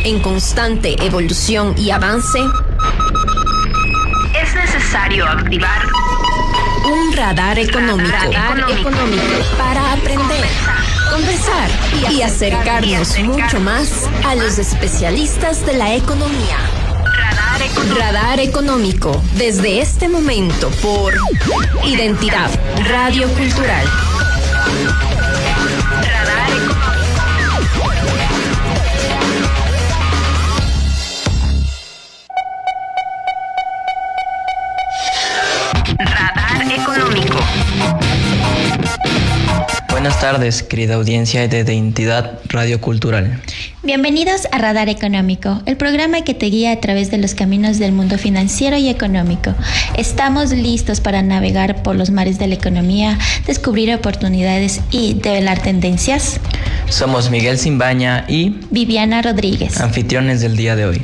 en constante evolución y avance, es necesario activar un radar económico, para aprender, conversar y acercarnos mucho más a los especialistas de la economía. Radar Económico, desde este momento por Identidad Radio Cultural. Radar Económico. Buenas tardes, querida audiencia de Identidad Radio Cultural. Bienvenidos a Radar Económico, el programa que te guía a través de los caminos del mundo financiero y económico. Estamos listos para navegar por los mares de la economía, descubrir oportunidades y develar tendencias. Somos Miguel Simbaña y Viviana Rodríguez, anfitriones del día de hoy.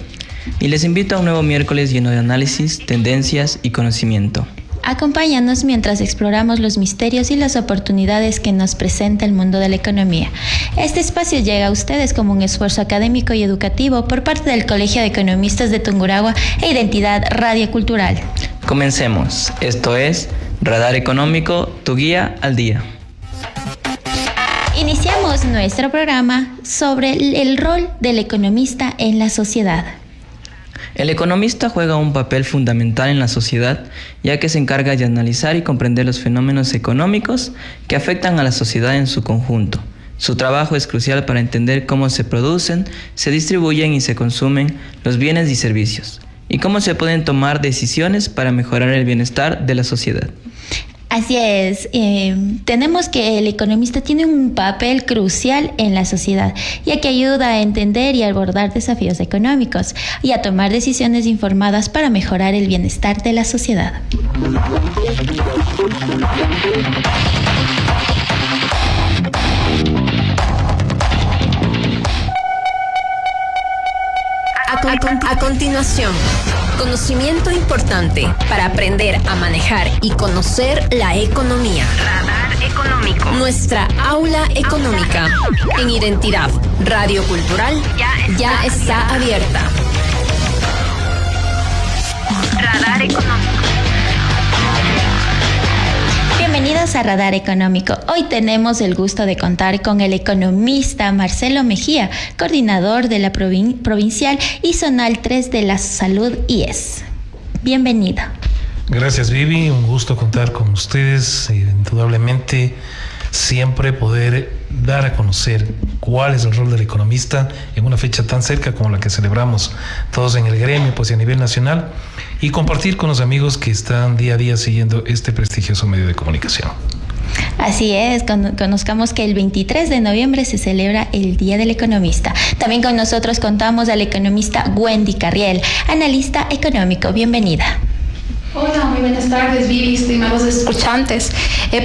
Y les invito a un nuevo miércoles lleno de análisis, tendencias y conocimiento. Acompáñanos mientras exploramos los misterios y las oportunidades que nos presenta el mundo de la economía. Este espacio llega a ustedes como un esfuerzo académico y educativo por parte del Colegio de Economistas de Tungurahua e Identidad Radio Cultural. Comencemos. Esto es Radar Económico, tu guía al día. Iniciamos nuestro programa sobre el rol del economista en la sociedad. El economista juega un papel fundamental en la sociedad, ya que se encarga de analizar y comprender los fenómenos económicos que afectan a la sociedad en su conjunto. Su trabajo es crucial para entender cómo se producen, se distribuyen y se consumen los bienes y servicios, y cómo se pueden tomar decisiones para mejorar el bienestar de la sociedad. Así es, tenemos que el economista tiene un papel crucial en la sociedad, ya que ayuda a entender y abordar desafíos económicos y a tomar decisiones informadas para mejorar el bienestar de la sociedad. A continuación, conocimiento importante para aprender a manejar y conocer la economía. Radar Económico. Nuestra aula económica en Identidad Radio Cultural ya está abierta. Radar Económico. Bienvenidos a Radar Económico. Hoy tenemos el gusto de contar con el economista Marcelo Mejía, coordinador de la provincial y zonal 3 de la Salud IES. Bienvenido. Gracias, Vivi. Un gusto contar con ustedes. Indudablemente, siempre poder dar a conocer cuál es el rol del economista en una fecha tan cerca como la que celebramos todos en el gremio, pues y a nivel nacional, y compartir con los amigos que están día a día siguiendo este prestigioso medio de comunicación. Así es, conozcamos que el 23 de noviembre se celebra el Día del Economista. También con nosotros contamos al economista Wendy Carriel, analista económico. Bienvenida. Hola, muy buenas tardes, Vivi, estimados escuchantes.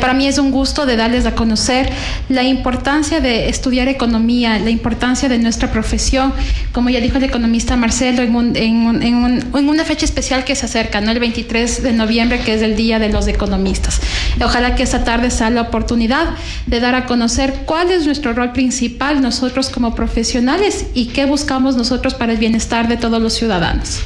Para mí es un gusto de darles a conocer la importancia de estudiar economía, la importancia de nuestra profesión, como ya dijo el economista Marcelo, en una fecha especial que se acerca, ¿no? El 23 de noviembre, que es el Día de los Economistas. Ojalá que esta tarde sea la oportunidad de dar a conocer cuál es nuestro rol principal nosotros como profesionales y qué buscamos nosotros para el bienestar de todos los ciudadanos.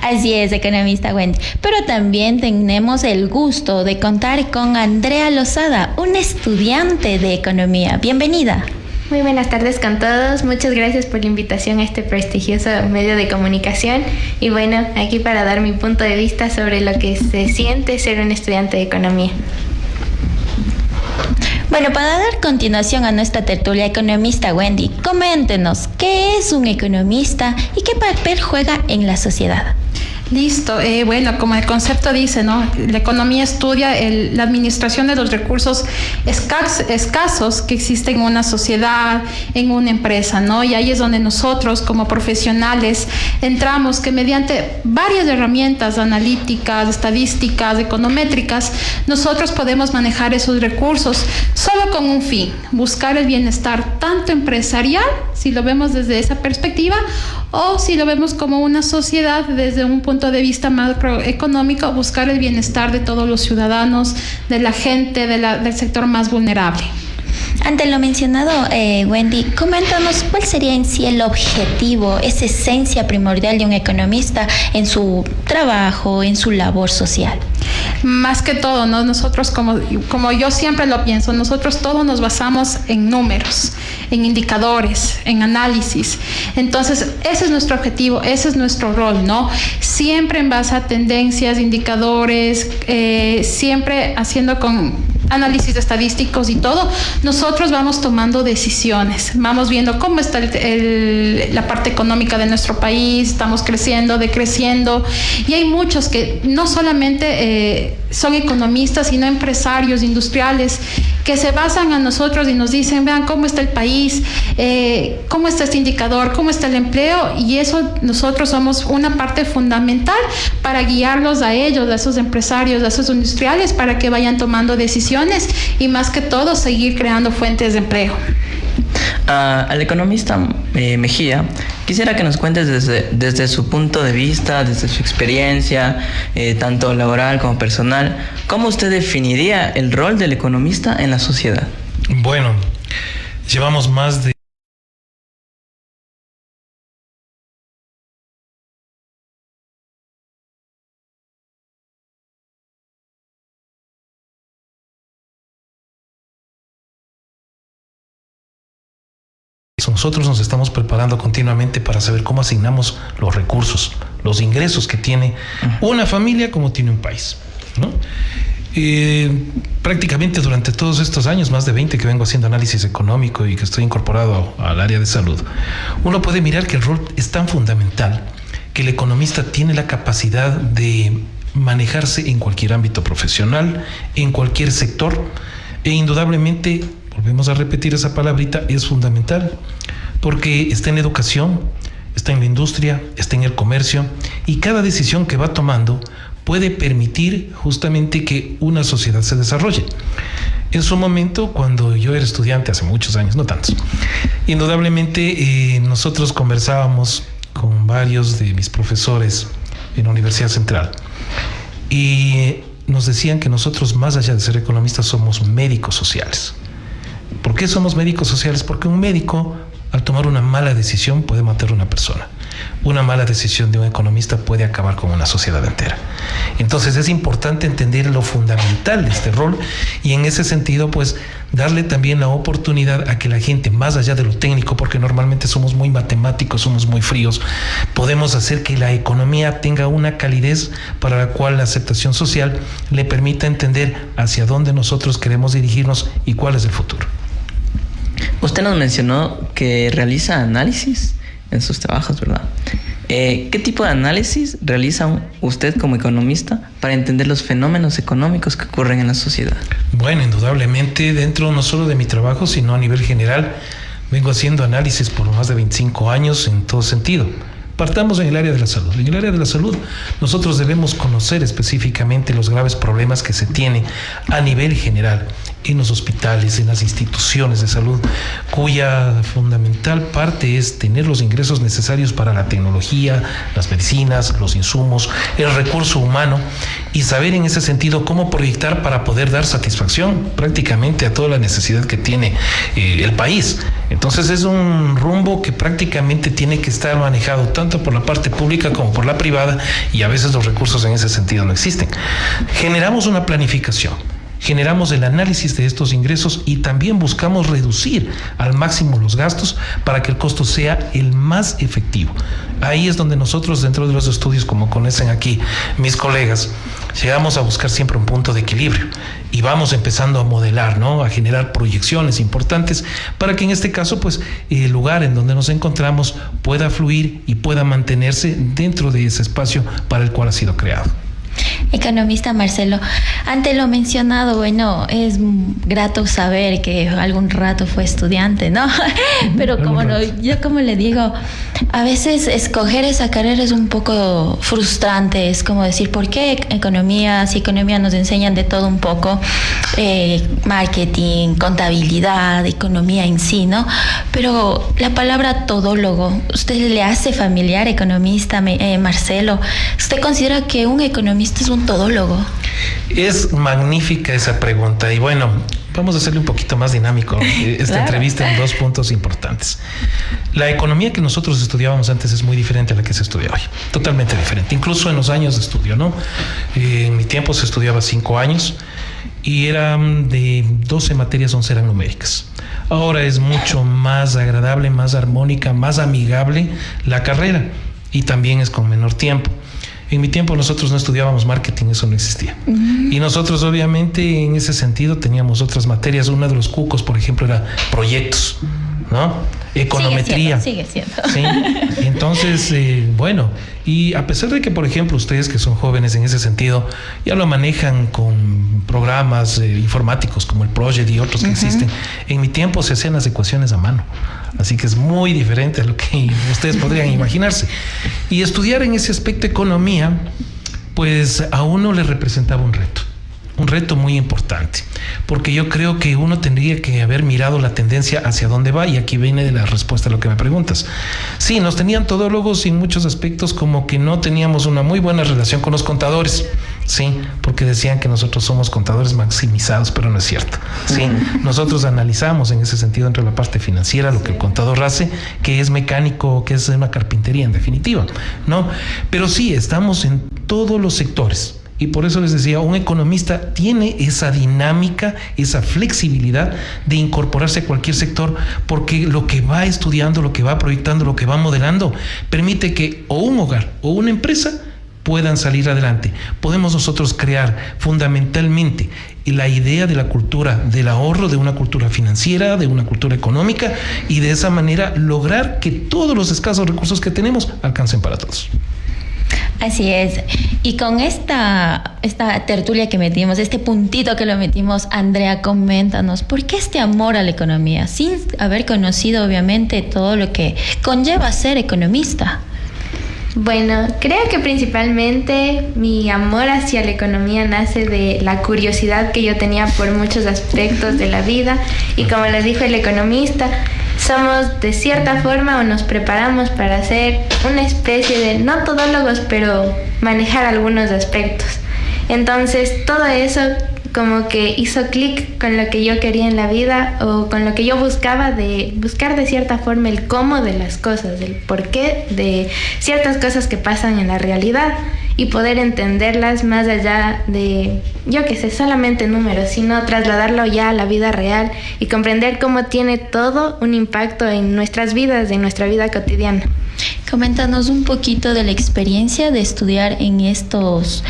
Así es, economista Wendy. Pero también tenemos el gusto de contar con Andrea Lozada, una estudiante de economía. Bienvenida. Muy buenas tardes con todos. Muchas gracias por la invitación a este prestigioso medio de comunicación. Y bueno, aquí para dar mi punto de vista sobre lo que se siente ser un estudiante de economía. Bueno, para dar continuación a nuestra tertulia, economista Wendy, coméntenos, ¿qué es un economista y qué papel juega en la sociedad? Listo. Bueno, como el concepto dice, ¿no? La economía estudia la administración de los recursos escasos que existen en una sociedad, en una empresa, ¿no? Y ahí es donde nosotros, como profesionales, entramos que mediante varias herramientas analíticas, estadísticas, econométricas, nosotros podemos manejar esos recursos solo con un fin: buscar el bienestar tanto empresarial, si lo vemos desde esa perspectiva, o si lo vemos como una sociedad desde un punto de vista macroeconómico, buscar el bienestar de todos los ciudadanos, de la gente, del sector más vulnerable. Ante lo mencionado, Wendy, coméntanos cuál sería en sí el objetivo, esa esencia primordial de un economista en su trabajo, en su labor social. Más que todo, ¿no? Nosotros, como yo siempre lo pienso, nosotros todos nos basamos en números, en indicadores, en análisis. Entonces, ese es nuestro objetivo, ese es nuestro rol, ¿no? Siempre en base a tendencias, indicadores, siempre haciendo con análisis estadísticos y todo, nosotros vamos tomando decisiones, vamos viendo cómo está la parte económica de nuestro país, estamos creciendo, decreciendo, y hay muchos que no solamente son economistas, sino empresarios, industriales, que se basan a nosotros y nos dicen, vean cómo está el país, cómo está este indicador, cómo está el empleo, y eso nosotros somos una parte fundamental para guiarlos a ellos, a esos empresarios, a esos industriales, para que vayan tomando decisiones y más que todo seguir creando fuentes de empleo. Al economista Mejía, quisiera que nos cuentes desde su punto de vista, desde su experiencia, tanto laboral como personal, ¿cómo usted definiría el rol del economista en la sociedad? Bueno, llevamos más de nosotros nos estamos preparando continuamente para saber cómo asignamos los recursos, los ingresos que tiene una familia como tiene un país, ¿no? Prácticamente durante todos estos años, más de 20 que vengo haciendo análisis económico y que estoy incorporado al área de salud, uno puede mirar que el rol es tan fundamental que el economista tiene la capacidad de manejarse en cualquier ámbito profesional, en cualquier sector, e indudablemente, volvemos a repetir esa palabrita, es fundamental, porque está en la educación, está en la industria, está en el comercio, y cada decisión que va tomando puede permitir justamente que una sociedad se desarrolle. En su momento, cuando yo era estudiante, hace muchos años, no tantos, indudablemente nosotros conversábamos con varios de mis profesores en la Universidad Central, y nos decían que nosotros, más allá de ser economistas, somos médicos sociales. ¿Por qué somos médicos sociales? Porque un médico, al tomar una mala decisión, puede matar a una persona. Una mala decisión de un economista puede acabar con una sociedad entera. Entonces es importante entender lo fundamental de este rol, y en ese sentido, pues, darle también la oportunidad a que la gente, más allá de lo técnico, porque normalmente somos muy matemáticos, somos muy fríos, podemos hacer que la economía tenga una calidez para la cual la aceptación social le permita entender hacia dónde nosotros queremos dirigirnos y cuál es el futuro. Usted nos mencionó que realiza análisis en sus trabajos, ¿verdad? ¿Qué tipo de análisis realiza usted como economista para entender los fenómenos económicos que ocurren en la sociedad? Bueno, indudablemente, dentro no solo de mi trabajo, sino a nivel general, vengo haciendo análisis por más de 25 años en todo sentido. Partamos en el área de la salud. En el área de la salud, nosotros debemos conocer específicamente los graves problemas que se tienen a nivel general en los hospitales, en las instituciones de salud, cuya fundamental parte es tener los ingresos necesarios para la tecnología, las medicinas, los insumos, el recurso humano, y saber en ese sentido cómo proyectar para poder dar satisfacción prácticamente a toda la necesidad que tiene el país. Entonces es un rumbo que prácticamente tiene que estar manejado tanto por la parte pública como por la privada, y a veces los recursos en ese sentido no existen. Generamos una planificación, generamos el análisis de estos ingresos y también buscamos reducir al máximo los gastos para que el costo sea el más efectivo. Ahí es donde nosotros, dentro de los estudios, como conocen aquí mis colegas, llegamos a buscar siempre un punto de equilibrio y vamos empezando a modelar, ¿no? A generar proyecciones importantes para que en este caso, pues, el lugar en donde nos encontramos pueda fluir y pueda mantenerse dentro de ese espacio para el cual ha sido creado. Economista Marcelo, ante lo mencionado, bueno, es grato saber que algún rato fue estudiante, ¿no? Pero como no, yo como le digo, a veces escoger esa carrera es un poco frustrante. Es como decir, ¿por qué economía? Si economía nos enseñan de todo un poco, marketing, contabilidad, economía en sí, ¿no? Pero la palabra todólogo, ¿usted le hace familiar, economista Marcelo? ¿Usted considera que un economista es un todólogo? Es magnífica esa pregunta, y bueno, vamos a hacerle un poquito más dinámico esta entrevista en 2 puntos importantes. La economía que nosotros estudiábamos antes es muy diferente a la que se estudia hoy, totalmente diferente, incluso en los años de estudio, ¿no? En mi tiempo se estudiaba 5 años y eran de 12 materias, 11 eran numéricas. Ahora es mucho más agradable, más armónica, más amigable la carrera y también es con menor tiempo. En mi tiempo nosotros no estudiábamos marketing, eso no existía. Y nosotros obviamente en ese sentido teníamos otras materias. Uno de los cucos, por ejemplo, era proyectos, ¿no? Econometría. Sigue siendo. Sí. Entonces, bueno, y a pesar de que, por ejemplo, ustedes que son jóvenes en ese sentido, ya lo manejan con programas informáticos como el Project y otros que existen, en mi tiempo se hacían las ecuaciones a mano. Así que es muy diferente a lo que ustedes podrían imaginarse. Y estudiar en ese aspecto economía, pues a uno le representaba un reto muy importante, porque yo creo que uno tendría que haber mirado la tendencia hacia dónde va, y aquí viene de la respuesta a lo que me preguntas. Sí, nos tenían todólogos y en muchos aspectos como que no teníamos una muy buena relación con los contadores, sí, porque decían que nosotros somos contadores maximizados, pero no es cierto, sí. Nosotros analizamos en ese sentido entre la parte financiera lo que el contador hace, que es mecánico, que es una carpintería en definitiva, ¿no? Pero sí, estamos en todos los sectores. Y por eso les decía, un economista tiene esa dinámica, esa flexibilidad de incorporarse a cualquier sector, porque lo que va estudiando, lo que va proyectando, lo que va modelando, permite que o un hogar o una empresa puedan salir adelante. Podemos nosotros crear fundamentalmente la idea de la cultura del ahorro, de una cultura financiera, de una cultura económica, y de esa manera lograr que todos los escasos recursos que tenemos alcancen para todos. Así es. Y con esta tertulia que metimos, este puntito que lo metimos, Andrea, coméntanos, ¿por qué este amor a la economía? Sin haber conocido, obviamente, todo lo que conlleva ser economista. Bueno, creo que principalmente mi amor hacia la economía nace de la curiosidad que yo tenía por muchos aspectos de la vida, y como les dijo el economista, somos de cierta forma o nos preparamos para ser una especie de, no todólogos, pero manejar algunos aspectos. Entonces todo eso como que hizo clic con lo que yo quería en la vida, o con lo que yo buscar de cierta forma el cómo de las cosas, el porqué de ciertas cosas que pasan en la realidad, y poder entenderlas más allá de, yo qué sé, solamente números, sino trasladarlo ya a la vida real y comprender cómo tiene todo un impacto en nuestras vidas, en nuestra vida cotidiana. Coméntanos un poquito de la experiencia de estudiar en estos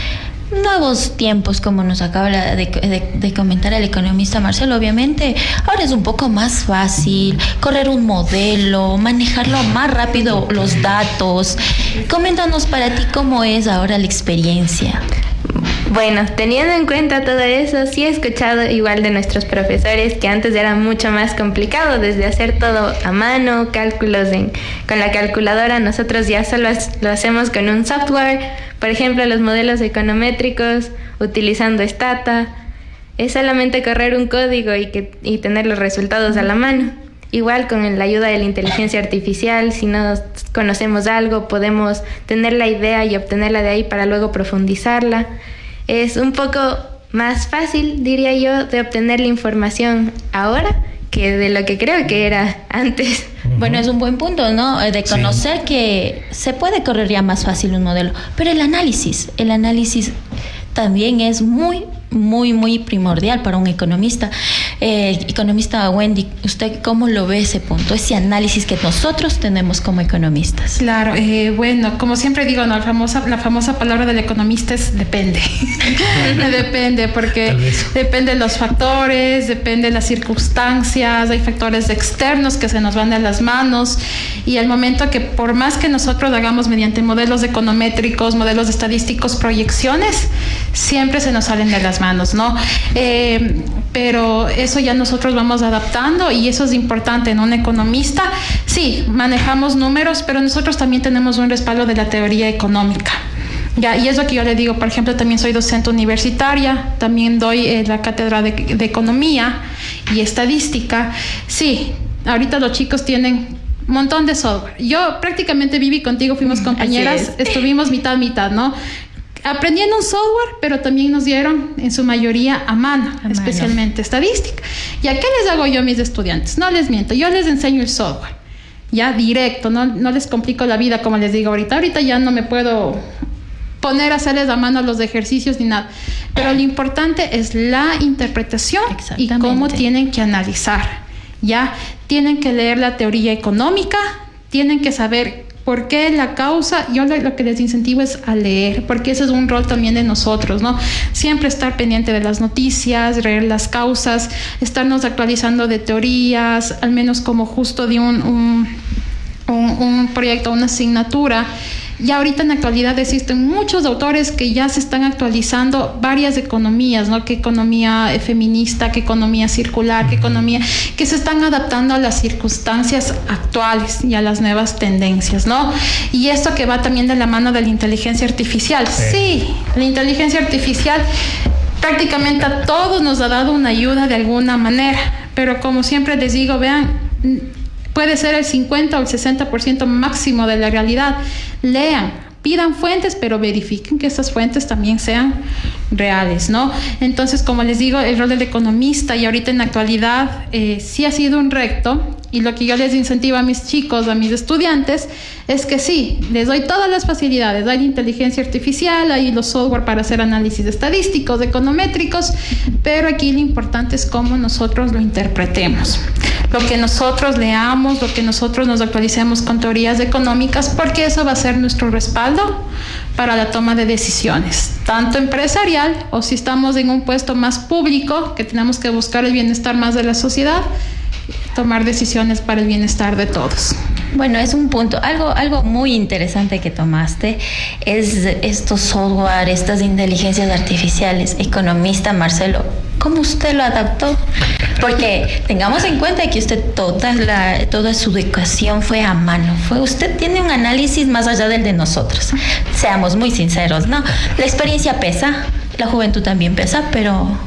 nuevos tiempos, como nos acaba de comentar el economista Marcelo. Obviamente ahora es un poco más fácil correr un modelo, manejarlo más rápido los datos. Coméntanos para ti cómo es ahora la experiencia. Bueno, teniendo en cuenta todo eso, sí he escuchado igual de nuestros profesores que antes era mucho más complicado, desde hacer todo a mano, cálculos con la calculadora. Nosotros ya solo lo hacemos con un software, por ejemplo los modelos econométricos, utilizando Stata. Es solamente correr un código y tener los resultados a la mano. Igual con la ayuda de la inteligencia artificial, si no conocemos algo, podemos tener la idea y obtenerla de ahí para luego profundizarla. Es un poco más fácil, diría yo, de obtener la información ahora que de lo que creo que era antes. Bueno, es un buen punto, ¿no? De conocer que se puede correr ya más fácil un modelo, pero el análisis también es muy primordial para un economista. Economista Wendy, ¿usted cómo lo ve ese punto, ese análisis que nosotros tenemos como economistas? Claro, bueno, como siempre digo, ¿no? La famosa palabra del economista es depende. Depende, porque depende de los factores, depende de las circunstancias, hay factores externos que se nos van de las manos, y el momento que por más que nosotros hagamos mediante modelos econométricos, modelos estadísticos, proyecciones, siempre se nos salen de las manos, ¿no? Pero eso ya nosotros vamos adaptando, y eso es importante en un economista. Sí, manejamos números, pero nosotros también tenemos un respaldo de la teoría económica. Ya, y es lo que yo le digo. Por ejemplo, también soy docente universitaria, también doy la cátedra de economía y estadística. Sí, ahorita los chicos tienen un montón de software. Yo prácticamente viví contigo, fuimos compañeras, estuvimos mitad, ¿no? aprendiendo un software, pero también nos dieron en su mayoría a mano, especialmente estadística. ¿Y a qué les hago yo a mis estudiantes? No les miento, yo les enseño el software, ya directo, no les complico la vida como les digo ahorita. Ahorita ya no me puedo poner a hacerles a mano los ejercicios ni nada, pero lo importante es la interpretación y cómo tienen que analizar, ya tienen que leer la teoría económica, tienen que saber por qué la causa. Yo lo que les incentivo es a leer, porque ese es un rol también de nosotros, ¿no? Siempre estar pendiente de las noticias, leer las causas, estarnos actualizando de teorías, al menos como justo de un proyecto, una asignatura. Ya ahorita en la actualidad existen muchos autores que ya se están actualizando varias economías, ¿no? Que economía feminista, que economía circular, que economía, que se están adaptando a las circunstancias actuales y a las nuevas tendencias, ¿no? Y esto que va también de la mano de la inteligencia artificial. Sí, la inteligencia artificial prácticamente a todos nos ha dado una ayuda de alguna manera, pero como siempre les digo, vean, puede ser el 50 o el 60% máximo de la realidad. Lean, pidan fuentes, pero verifiquen que esas fuentes también sean reales, ¿no? Entonces, como les digo, el rol del economista y ahorita en la actualidad sí ha sido un reto, y lo que yo les incentivo a mis chicos, a mis estudiantes, es que sí, les doy todas las facilidades. Hay inteligencia artificial, hay los software para hacer análisis estadísticos, econométricos, pero aquí lo importante es cómo nosotros lo interpretemos. Lo que nosotros leamos, lo que nosotros nos actualicemos con teorías económicas, porque eso va a ser nuestro respaldo para la toma de decisiones, tanto empresarial o si estamos en un puesto más público, que tenemos que buscar el bienestar más de la sociedad, tomar decisiones para el bienestar de todos. Bueno, es un punto. Algo muy interesante que tomaste es estos software, estas inteligencias artificiales. Economista Marcelo, ¿cómo usted lo adaptó? Porque tengamos en cuenta que usted toda su educación fue a mano. Usted tiene un análisis más allá del de nosotros. Seamos muy sinceros, ¿no? La experiencia pesa, la juventud también pesa, pero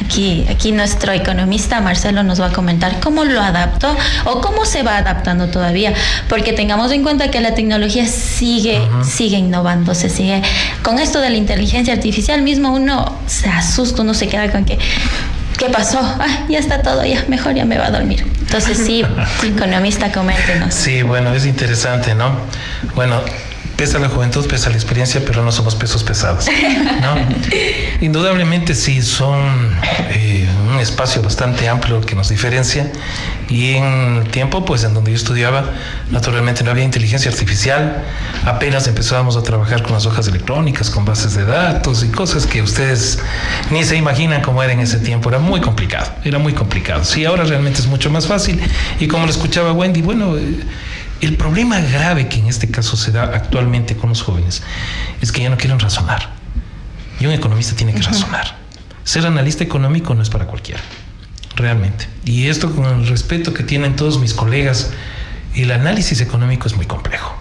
aquí nuestro economista Marcelo nos va a comentar cómo lo adaptó o cómo se va adaptando todavía, porque tengamos en cuenta que la tecnología sigue innovándose, sigue con esto de la inteligencia artificial mismo. Uno se asusta, uno se queda con que ¿qué pasó? Ya está todo, ya mejor ya me va a dormir. Entonces sí, economista, coméntenos. Sí, bueno, es interesante, ¿no? Bueno, pesa la juventud, pesa la experiencia, pero no somos pesos pesados, ¿no? Indudablemente sí, son un espacio bastante amplio que nos diferencia, y en el tiempo, pues en donde yo estudiaba, naturalmente no había inteligencia artificial, apenas empezábamos a trabajar con las hojas electrónicas, con bases de datos y cosas que ustedes ni se imaginan cómo era en ese tiempo. Era muy complicado. Sí, ahora realmente es mucho más fácil, y como lo escuchaba Wendy, bueno, el problema grave que en este caso se da actualmente con los jóvenes es que ya no quieren razonar. Y un economista tiene que razonar. Ser analista económico no es para cualquiera, realmente. Y esto, con el respeto que tienen todos mis colegas, el análisis económico es muy complejo.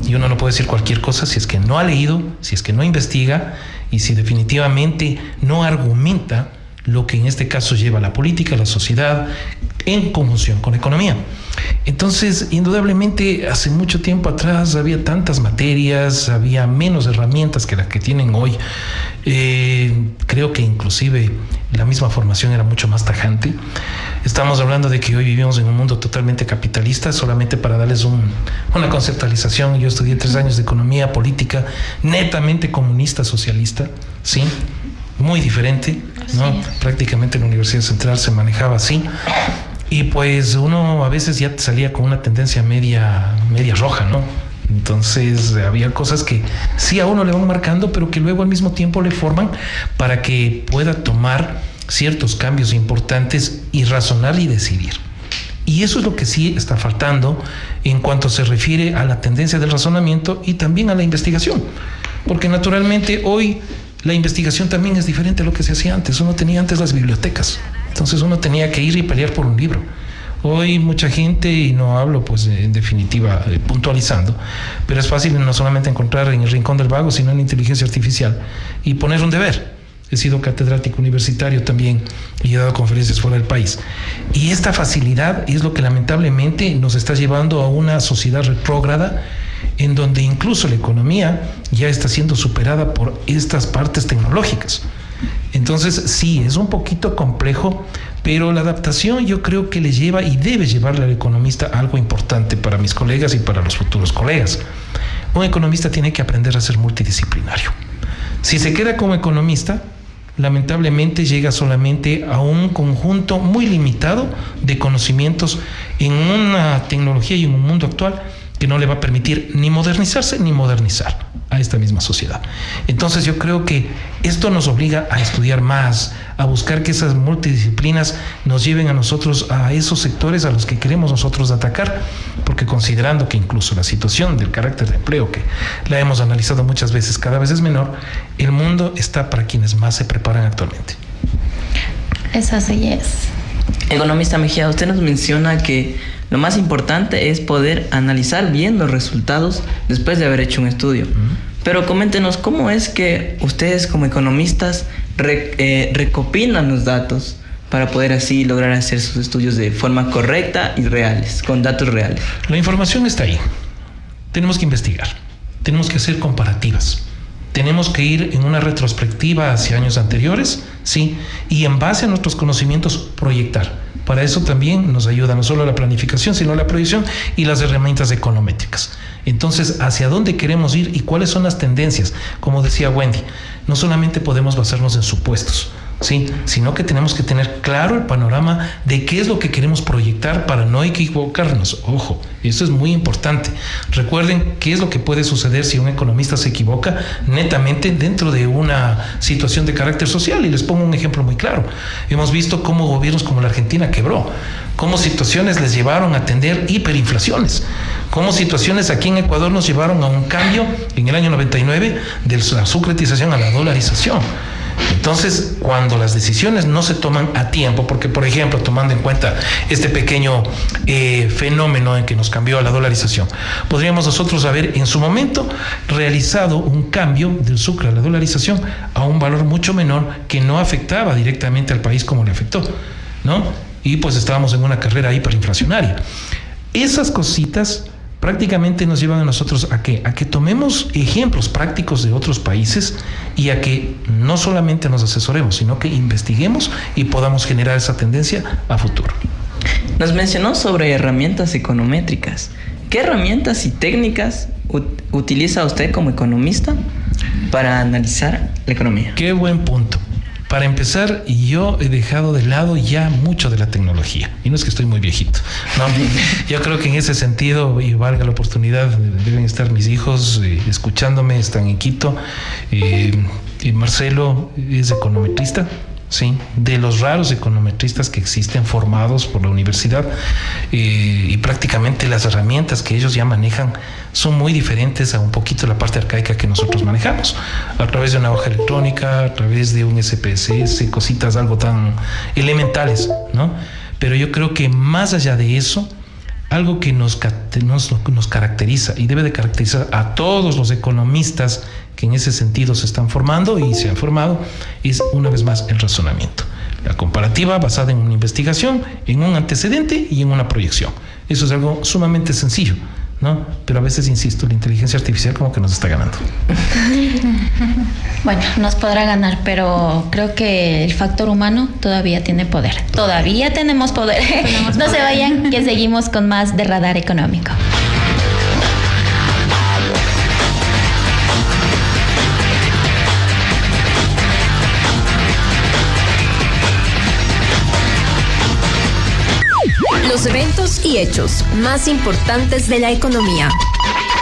Y uno no puede decir cualquier cosa si es que no ha leído, si es que no investiga, y si definitivamente no argumenta lo que en este caso lleva la política, la sociedad, en conjunción con la economía. Entonces, indudablemente, hace mucho tiempo atrás había tantas materias, había menos herramientas que las que tienen hoy. Creo que inclusive la misma formación era mucho más tajante. Estamos hablando de que hoy vivimos en un mundo totalmente capitalista. Solamente para darles una conceptualización, yo estudié 3 años de economía política, netamente comunista, socialista, ¿sí? Muy diferente, ¿no? Prácticamente en la Universidad Central se manejaba así. Y pues uno a veces ya salía con una tendencia media roja, ¿no? Entonces había cosas que sí a uno le van marcando, pero que luego al mismo tiempo le forman para que pueda tomar ciertos cambios importantes y razonar y decidir. Y eso es lo que sí está faltando en cuanto se refiere a la tendencia del razonamiento y también a la investigación. Porque naturalmente hoy la investigación también es diferente a lo que se hacía antes. Uno tenía antes las bibliotecas. Entonces uno tenía que ir y pelear por un libro. Hoy mucha gente, y no hablo pues en definitiva puntualizando, pero es fácil no solamente encontrar en el rincón del vago, sino en inteligencia artificial, y poner un deber. He sido catedrático universitario también y he dado conferencias fuera del país. Y esta facilidad es lo que lamentablemente nos está llevando a una sociedad retrógrada en donde incluso la economía ya está siendo superada por estas partes tecnológicas. Entonces, sí, es un poquito complejo, pero la adaptación yo creo que le lleva y debe llevarle al economista algo importante para mis colegas y para los futuros colegas. Un economista tiene que aprender a ser multidisciplinario. Si se queda como economista, lamentablemente llega solamente a un conjunto muy limitado de conocimientos en una tecnología y en un mundo actual que no le va a permitir ni modernizarse ni modernizar a esta misma sociedad. Entonces yo creo que esto nos obliga a estudiar más, a buscar que esas multidisciplinas nos lleven a nosotros a esos sectores a los que queremos nosotros atacar, porque considerando que incluso la situación del carácter de empleo, que la hemos analizado muchas veces, cada vez es menor, el mundo está para quienes más se preparan actualmente. Eso sí es. Economista Mejía, usted nos menciona que lo más importante es poder analizar bien los resultados después de haber hecho un estudio. Pero coméntenos, ¿cómo es que ustedes como economistas recopilan los datos para poder así lograr hacer sus estudios de forma correcta y reales, con datos reales? La información está ahí. Tenemos que investigar, tenemos que hacer comparativas. Tenemos que ir en una retrospectiva hacia años anteriores, sí, y en base a nuestros conocimientos proyectar. Para eso también nos ayuda no solo la planificación, sino la proyección y las herramientas econométricas. Entonces, ¿hacia dónde queremos ir y cuáles son las tendencias? Como decía Wendy, no solamente podemos basarnos en supuestos, ¿sí?, sino que tenemos que tener claro el panorama de qué es lo que queremos proyectar para no equivocarnos. Ojo, eso es muy importante. Recuerden qué es lo que puede suceder si un economista se equivoca netamente dentro de una situación de carácter social. Y les pongo un ejemplo muy claro. Hemos visto cómo gobiernos como la Argentina quebró, cómo situaciones les llevaron a atender hiperinflaciones, cómo situaciones aquí en Ecuador nos llevaron a un cambio en el año 99 de la sucretización a la dolarización. Entonces, cuando las decisiones no se toman a tiempo, porque por ejemplo, tomando en cuenta este pequeño fenómeno en que nos cambió a la dolarización, podríamos nosotros haber en su momento realizado un cambio del sucre a la dolarización a un valor mucho menor que no afectaba directamente al país como le afectó, ¿no? Y pues estábamos en una carrera hiperinflacionaria. Esas cositas prácticamente nos llevan a nosotros a que tomemos ejemplos prácticos de otros países y a que no solamente nos asesoremos, sino que investiguemos y podamos generar esa tendencia a futuro. Nos mencionó sobre herramientas econométricas. ¿Qué herramientas y técnicas utiliza usted como economista para analizar la economía? Qué buen punto. Para empezar, yo he dejado de lado ya mucho de la tecnología. Y no es que estoy muy viejito, ¿no? Yo creo que en ese sentido, y valga la oportunidad, deben estar mis hijos escuchándome, están en Quito. Y Marcelo es econometrista, ¿sí?, de los raros econometristas que existen formados por la universidad, y prácticamente las herramientas que ellos ya manejan son muy diferentes a un poquito la parte arcaica que nosotros manejamos, a través de una hoja electrónica, a través de un SPSS, cositas algo tan elementales, ¿no? Pero yo creo que más allá de eso, algo que nos caracteriza y debe de caracterizar a todos los economistas que en ese sentido se están formando y se han formado, es una vez más el razonamiento. La comparativa basada en una investigación, en un antecedente y en una proyección. Eso es algo sumamente sencillo, ¿no? Pero a veces, insisto, la inteligencia artificial como que nos está ganando. Bueno, nos podrá ganar, pero creo que el factor humano todavía tiene poder. Todavía tenemos poder. No se vayan, que seguimos con más de Radar Económico. Los eventos y hechos más importantes de la economía.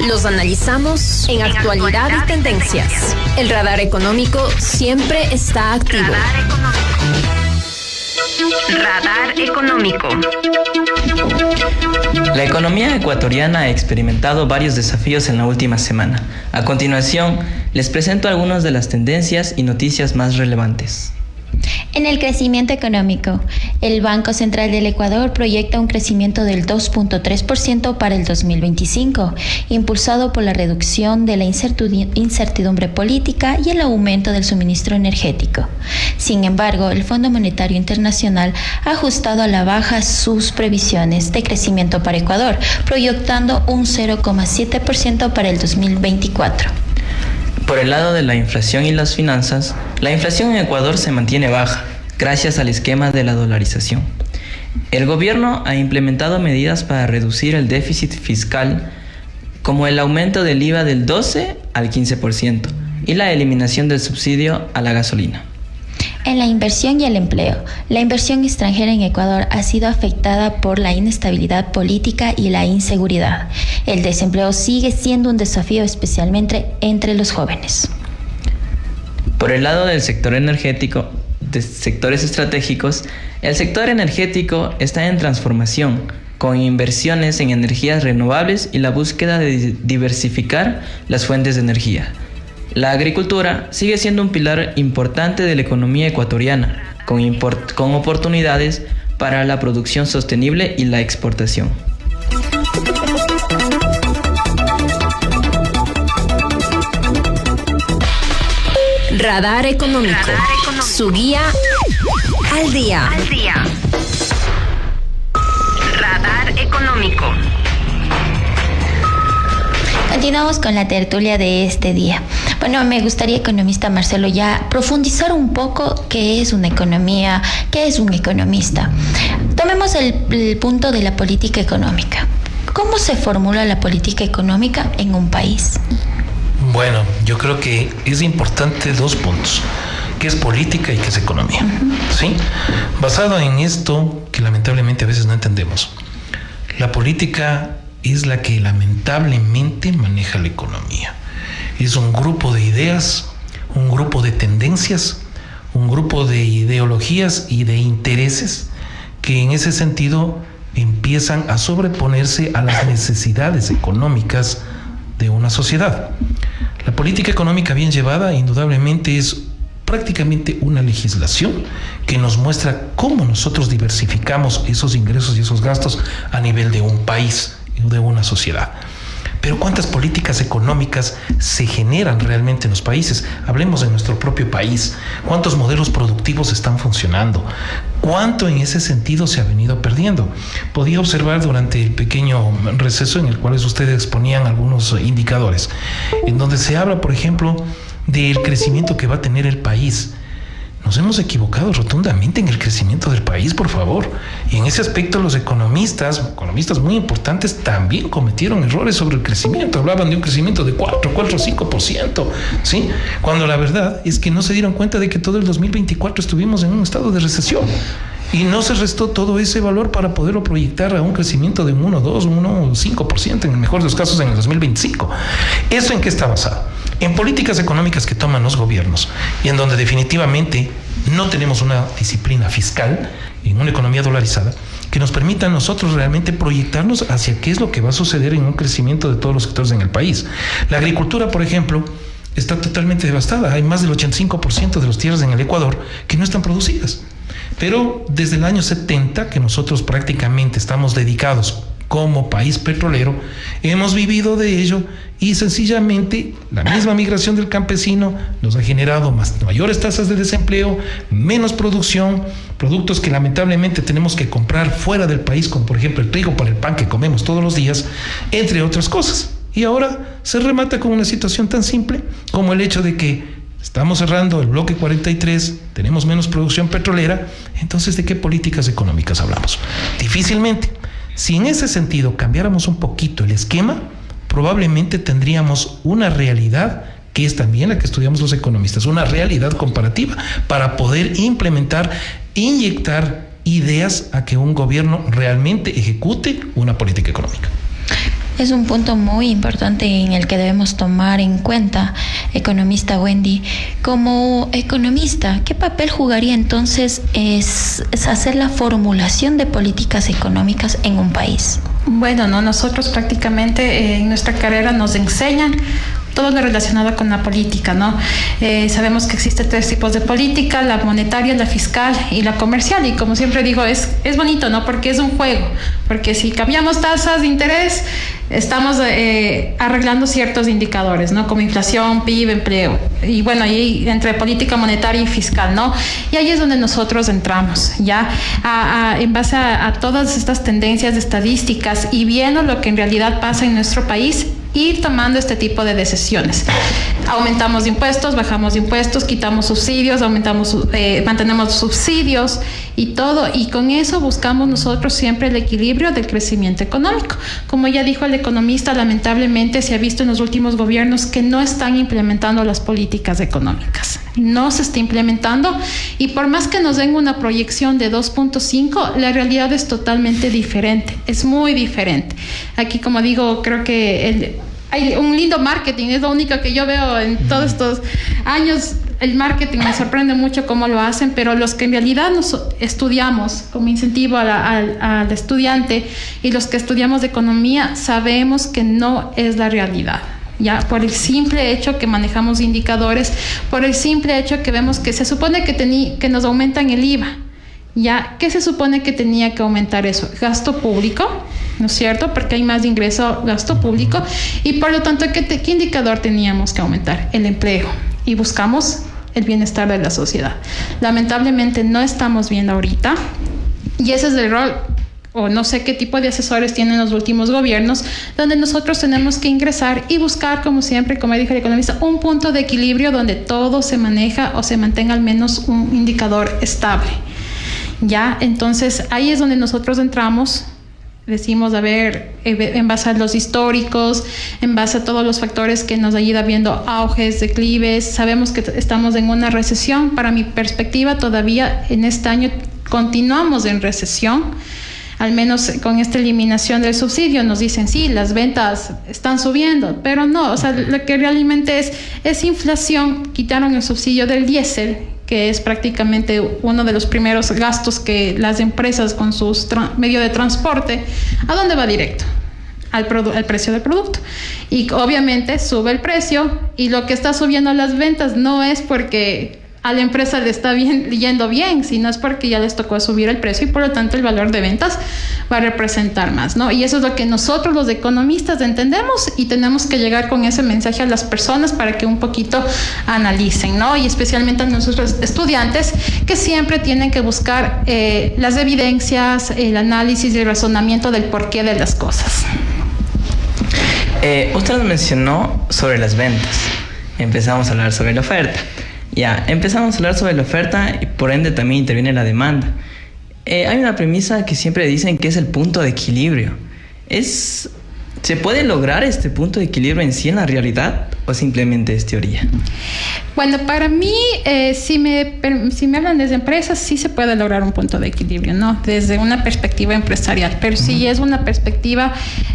Los analizamos en actualidad y tendencias. El radar económico siempre está activo. Radar económico. La economía ecuatoriana ha experimentado varios desafíos en la última semana. A continuación, les presento algunas de las tendencias y noticias más relevantes. En el crecimiento económico, el Banco Central del Ecuador proyecta un crecimiento del 2.3% para el 2025, impulsado por la reducción de la incertidumbre política y el aumento del suministro energético. Sin embargo, el Fondo Monetario Internacional ha ajustado a la baja sus previsiones de crecimiento para Ecuador, proyectando un 0,7% para el 2024. Por el lado de la inflación y las finanzas, la inflación en Ecuador se mantiene baja, gracias al esquema de la dolarización. El gobierno ha implementado medidas para reducir el déficit fiscal, como el aumento del IVA del 12 al 15% y la eliminación del subsidio a la gasolina. En la inversión y el empleo, la inversión extranjera en Ecuador ha sido afectada por la inestabilidad política y la inseguridad. El desempleo sigue siendo un desafío, especialmente entre los jóvenes. Por el lado del sector energético, de sectores estratégicos, el sector energético está en transformación, con inversiones en energías renovables y la búsqueda de diversificar las fuentes de energía. La agricultura sigue siendo un pilar importante de la economía ecuatoriana, con oportunidades para la producción sostenible y la exportación. Radar Económico, su guía al día. Radar Económico. Continuamos con la tertulia de este día. Bueno, me gustaría, economista Marcelo, ya profundizar un poco qué es una economía, qué es un economista. Tomemos el punto de la política económica. ¿Cómo se formula la política económica en un país? Bueno, yo creo que es importante dos puntos, qué es política y qué es economía, ¿sí? Basado en esto que lamentablemente a veces no entendemos, la política es la que lamentablemente maneja la economía. Es un grupo de ideas, un grupo de tendencias, un grupo de ideologías y de intereses que en ese sentido empiezan a sobreponerse a las necesidades económicas de una sociedad. La política económica bien llevada indudablemente es prácticamente una legislación que nos muestra cómo nosotros diversificamos esos ingresos y esos gastos a nivel de un país, de una sociedad. Pero ¿cuántas políticas económicas se generan realmente en los países? Hablemos de nuestro propio país. ¿Cuántos modelos productivos están funcionando? ¿Cuánto en ese sentido se ha venido perdiendo? Podía observar durante el pequeño receso en el cual ustedes exponían algunos indicadores, en donde se habla, por ejemplo, del crecimiento que va a tener el país. Nos hemos equivocado rotundamente en el crecimiento del país, por favor. Y en ese aspecto los economistas muy importantes, también cometieron errores sobre el crecimiento. Hablaban de un crecimiento de 4 o 5%, ¿sí? Cuando la verdad es que no se dieron cuenta de que todo el 2024 estuvimos en un estado de recesión. Y no se restó todo ese valor para poderlo proyectar a un crecimiento de un 1, 2, 1, 5%, en el mejor de los casos en el 2025. ¿Eso en qué está basado? En políticas económicas que toman los gobiernos y en donde definitivamente no tenemos una disciplina fiscal en una economía dolarizada que nos permita a nosotros realmente proyectarnos hacia qué es lo que va a suceder en un crecimiento de todos los sectores en el país. La agricultura, por ejemplo, está totalmente devastada. Hay más del 85% de las tierras en el Ecuador que no están producidas. Pero desde el año 70, que nosotros prácticamente estamos dedicados como país petrolero, hemos vivido de ello y sencillamente la misma migración del campesino nos ha generado mayores tasas de desempleo, menos producción, productos que lamentablemente tenemos que comprar fuera del país, como por ejemplo el trigo para el pan que comemos todos los días, entre otras cosas. Y ahora se remata con una situación tan simple como el hecho de que estamos cerrando el bloque 43, tenemos menos producción petrolera, entonces ¿de qué políticas económicas hablamos? Difícilmente. Si en ese sentido cambiáramos un poquito el esquema, probablemente tendríamos una realidad que es también la que estudiamos los economistas, una realidad comparativa para poder implementar, inyectar ideas a que un gobierno realmente ejecute una política económica. Es un punto muy importante en el que debemos tomar en cuenta, economista Wendy. Como economista, ¿qué papel jugaría entonces es hacer la formulación de políticas económicas en un país? Bueno, nosotros prácticamente en nuestra carrera nos enseñan todo lo relacionado con la política, ¿no? Sabemos que existen 3 tipos de política: la monetaria, la fiscal y la comercial. Y como siempre digo, es bonito, ¿no? Porque es un juego. Porque si cambiamos tasas de interés, estamos arreglando ciertos indicadores, ¿no? Como inflación, PIB, empleo. Y bueno, ahí entre política monetaria y fiscal, ¿no? Y ahí es donde nosotros entramos, ¿ya? En base a todas estas tendencias estadísticas y viendo lo que en realidad pasa en nuestro país, ir tomando este tipo de decisiones. Aumentamos impuestos, bajamos de impuestos, quitamos subsidios, mantenemos subsidios y todo, y con eso buscamos nosotros siempre el equilibrio del crecimiento económico. Como ya dijo el economista, lamentablemente se ha visto en los últimos gobiernos que no están implementando las políticas económicas. No se está implementando, y por más que nos den una proyección de 2.5, la realidad es totalmente diferente, es muy diferente. Aquí, como digo, creo que hay un lindo marketing, es lo único que yo veo en todos estos años. El marketing me sorprende mucho cómo lo hacen, pero los que en realidad nos estudiamos como incentivo al estudiante y los que estudiamos de economía sabemos que no es la realidad. Ya, por el simple hecho que manejamos indicadores, por el simple hecho que vemos que se supone que nos aumentan el IVA. Ya, ¿qué se supone que tenía que aumentar eso? Gasto público, ¿no es cierto? Porque hay más ingreso, gasto público, y por lo tanto, ¿qué indicador teníamos que aumentar? El empleo. Y buscamos el bienestar de la sociedad. Lamentablemente no estamos viendo ahorita, y ese es el rol, o no sé qué tipo de asesores tienen los últimos gobiernos, donde nosotros tenemos que ingresar y buscar, como siempre, como dijo el economista, un punto de equilibrio donde todo se maneja o se mantenga al menos un indicador estable. Ya, entonces ahí es donde nosotros entramos, decimos, a ver, en base a los históricos, en base a todos los factores que nos ayuda viendo auges, declives, sabemos que estamos en una recesión. Para mi perspectiva, todavía en este año continuamos en recesión, al menos con esta eliminación del subsidio. Nos dicen, sí, las ventas están subiendo, pero no, o sea, lo que realmente es inflación. Quitaron el subsidio del diésel, que es prácticamente uno de los primeros gastos que las empresas con sus medios de transporte, ¿a dónde va directo? Al precio del producto. Y obviamente sube el precio, y lo que está subiendo las ventas no es porque a la empresa le está yendo bien, sino es porque ya les tocó subir el precio, y por lo tanto el valor de ventas va a representar más, ¿no? Y eso es lo que nosotros los economistas entendemos, y tenemos que llegar con ese mensaje a las personas para que un poquito analicen, ¿no? Y especialmente a nuestros estudiantes, que siempre tienen que buscar las evidencias, el análisis y el razonamiento del porqué de las cosas. Usted mencionó sobre las ventas. Empezamos a hablar sobre la oferta. Ya, empezamos a hablar sobre la oferta, y por ende también interviene la demanda. Hay una premisa que siempre dicen que es el punto de equilibrio. ¿Se puede lograr este punto de equilibrio en sí en la realidad, o simplemente es teoría? Bueno, para mí, si me hablan desde empresas, sí se puede lograr un punto de equilibrio, ¿no? Desde una perspectiva empresarial, pero si es una perspectiva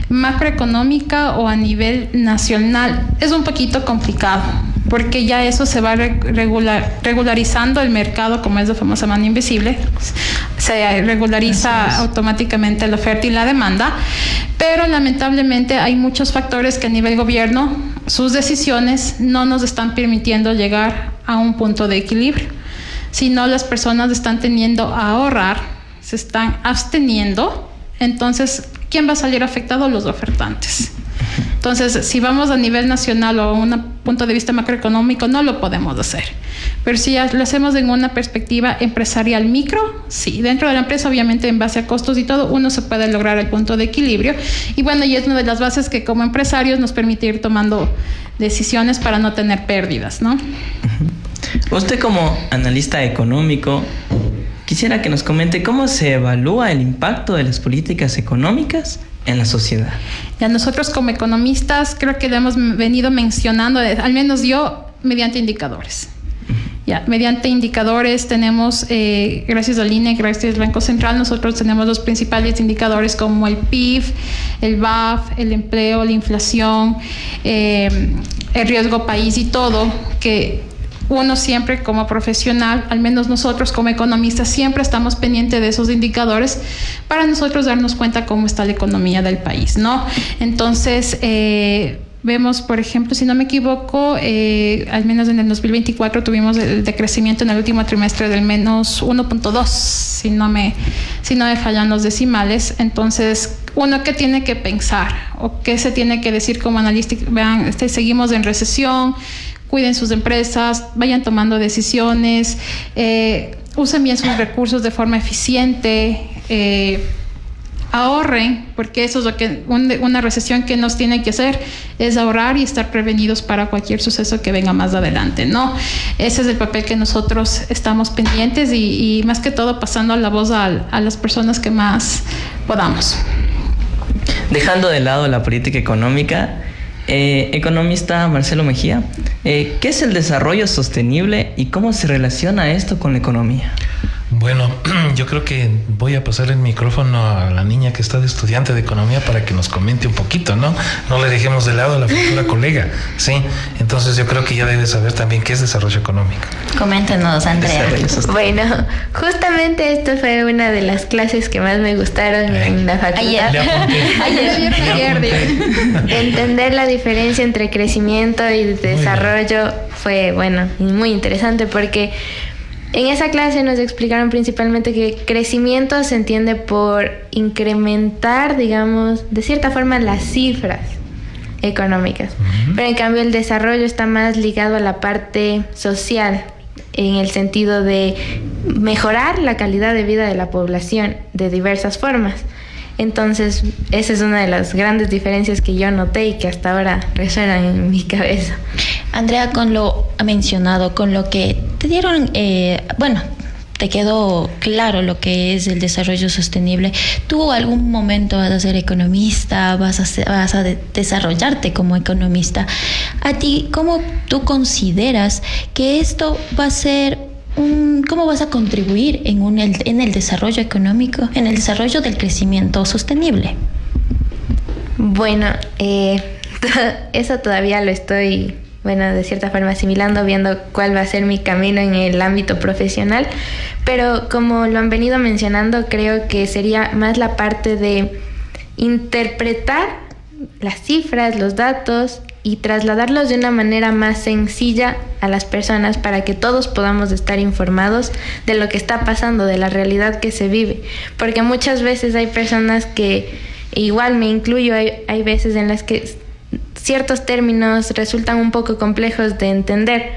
macroeconómica o a nivel nacional, es un poquito complicado, porque ya eso se va regularizando el mercado, como es la famosa mano invisible. Se regulariza automáticamente la oferta y la demanda, pero lamentablemente hay muchos factores que a nivel gobierno, sus decisiones no nos están permitiendo llegar a un punto de equilibrio, sino las personas están tendiendo a ahorrar, se están absteniendo. Entonces, ¿quién va a salir afectado? Los ofertantes. Entonces, si vamos a nivel nacional o a un punto de vista macroeconómico, no lo podemos hacer. Pero si lo hacemos en una perspectiva empresarial micro, sí. Dentro de la empresa, obviamente, en base a costos y todo, uno se puede lograr el punto de equilibrio. Y bueno, y es una de las bases que como empresarios nos permite ir tomando decisiones para no tener pérdidas, ¿no? Usted, como analista económico, quisiera que nos comente cómo se evalúa el impacto de las políticas económicas en la sociedad. Ya, nosotros como economistas creo que lo hemos venido mencionando, al menos yo, mediante indicadores. Ya, mediante indicadores tenemos, gracias al INE, gracias al Banco Central, nosotros tenemos los principales indicadores como el PIB, el BAF, el empleo, la inflación, el riesgo país y todo, que uno siempre como profesional, al menos nosotros como economistas, siempre estamos pendientes de esos indicadores para nosotros darnos cuenta cómo está la economía del país, ¿no? Entonces, vemos, por ejemplo, si no me equivoco, al menos en el 2024 tuvimos el decrecimiento en el último trimestre del menos 1.2, si no me fallan los decimales. Entonces, uno, ¿qué tiene que pensar? ¿O qué se tiene que decir como analista? Vean, seguimos en recesión, cuiden sus empresas, vayan tomando decisiones, usen bien sus recursos de forma eficiente, ahorren, porque eso es lo que una recesión que nos tiene que hacer, es ahorrar y estar prevenidos para cualquier suceso que venga más adelante, ¿no? Ese es el papel que nosotros estamos pendientes y más que todo pasando la voz a las personas que más podamos. Dejando de lado la política económica, economista Marcelo Mejía, ¿qué es el desarrollo sostenible y cómo se relaciona esto con la economía? Bueno, yo creo que voy a pasar el micrófono a la niña que está de estudiante de economía para que nos comente un poquito, ¿no? No le dejemos de lado a la futura colega, ¿sí? Entonces yo creo que ya debe saber también qué es desarrollo económico. Coméntenos, Andrea. Bueno, justamente esto fue una de las clases que más me gustaron en la facultad. Ayer. Entender la diferencia entre crecimiento y desarrollo fue, bueno, muy interesante porque en esa clase nos explicaron principalmente que crecimiento se entiende por incrementar, digamos, de cierta forma las cifras económicas. Pero en cambio el desarrollo está más ligado a la parte social, en el sentido de mejorar la calidad de vida de la población de diversas formas. Entonces, esa es una de las grandes diferencias que yo noté y que hasta ahora resuenan en mi cabeza. Andrea, con lo mencionado, con lo que te dieron, te quedó claro lo que es el desarrollo sostenible. ¿Tú algún momento vas a ser economista, vas a desarrollarte como economista? ¿A ti, cómo tú consideras que esto va a ser cómo vas a contribuir en el desarrollo económico, en el desarrollo del crecimiento sostenible? Bueno, eso todavía lo estoy, de cierta forma asimilando, viendo cuál va a ser mi camino en el ámbito profesional, pero como lo han venido mencionando, creo que sería más la parte de interpretar las cifras, los datos y trasladarlos de una manera más sencilla a las personas para que todos podamos estar informados de lo que está pasando, de la realidad que se vive, porque muchas veces hay personas que, igual me incluyo, hay veces en las que ciertos términos resultan un poco complejos de entender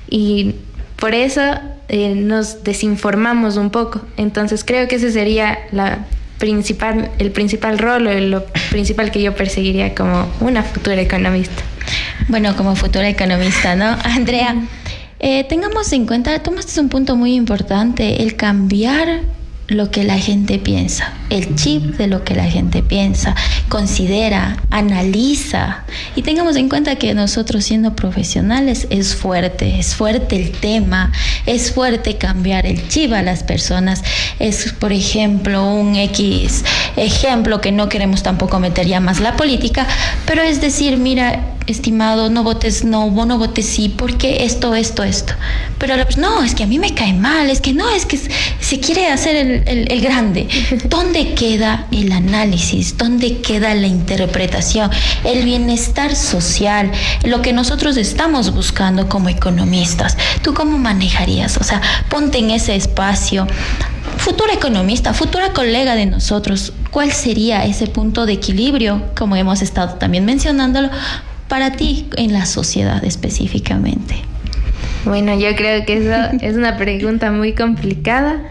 y por eso nos desinformamos un poco. Entonces creo que ese sería el principal rol o lo principal que yo perseguiría como una futura economista. Bueno, como futura economista, ¿no? Andrea, tengamos en cuenta, tomaste un punto muy importante, el cambiar lo que la gente piensa, el chip de lo que la gente piensa, considera, analiza, y tengamos en cuenta que nosotros siendo profesionales es fuerte el tema, es fuerte cambiar el chip a las personas. Es, por ejemplo, un X ejemplo que no queremos tampoco meter ya más la política, pero es decir, mira, estimado, no votes no, vos no votes sí, porque esto. Pero no, es que a mí me cae mal, es que se quiere hacer el grande. ¿Dónde queda el análisis? ¿Dónde queda la interpretación? El bienestar social, lo que nosotros estamos buscando como economistas. ¿Tú cómo manejarías? O sea, ponte en ese espacio. Futura economista, futura colega de nosotros, ¿cuál sería ese punto de equilibrio, como hemos estado también mencionándolo, para ti en la sociedad específicamente? Bueno, yo creo que eso es una pregunta muy complicada,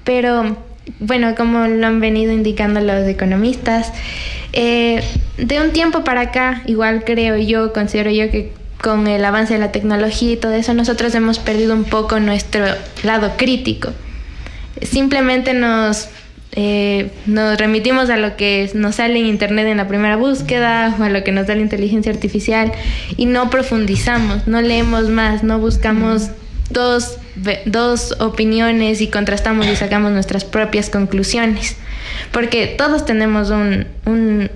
pero bueno, como lo han venido indicando los economistas, de un tiempo para acá, igual considero yo que con el avance de la tecnología y todo eso, nosotros hemos perdido un poco nuestro lado crítico. Simplemente nos remitimos a lo que nos sale en internet en la primera búsqueda o a lo que nos da la inteligencia artificial y no profundizamos, no leemos más, no buscamos dos opiniones y contrastamos y sacamos nuestras propias conclusiones, porque todos tenemos un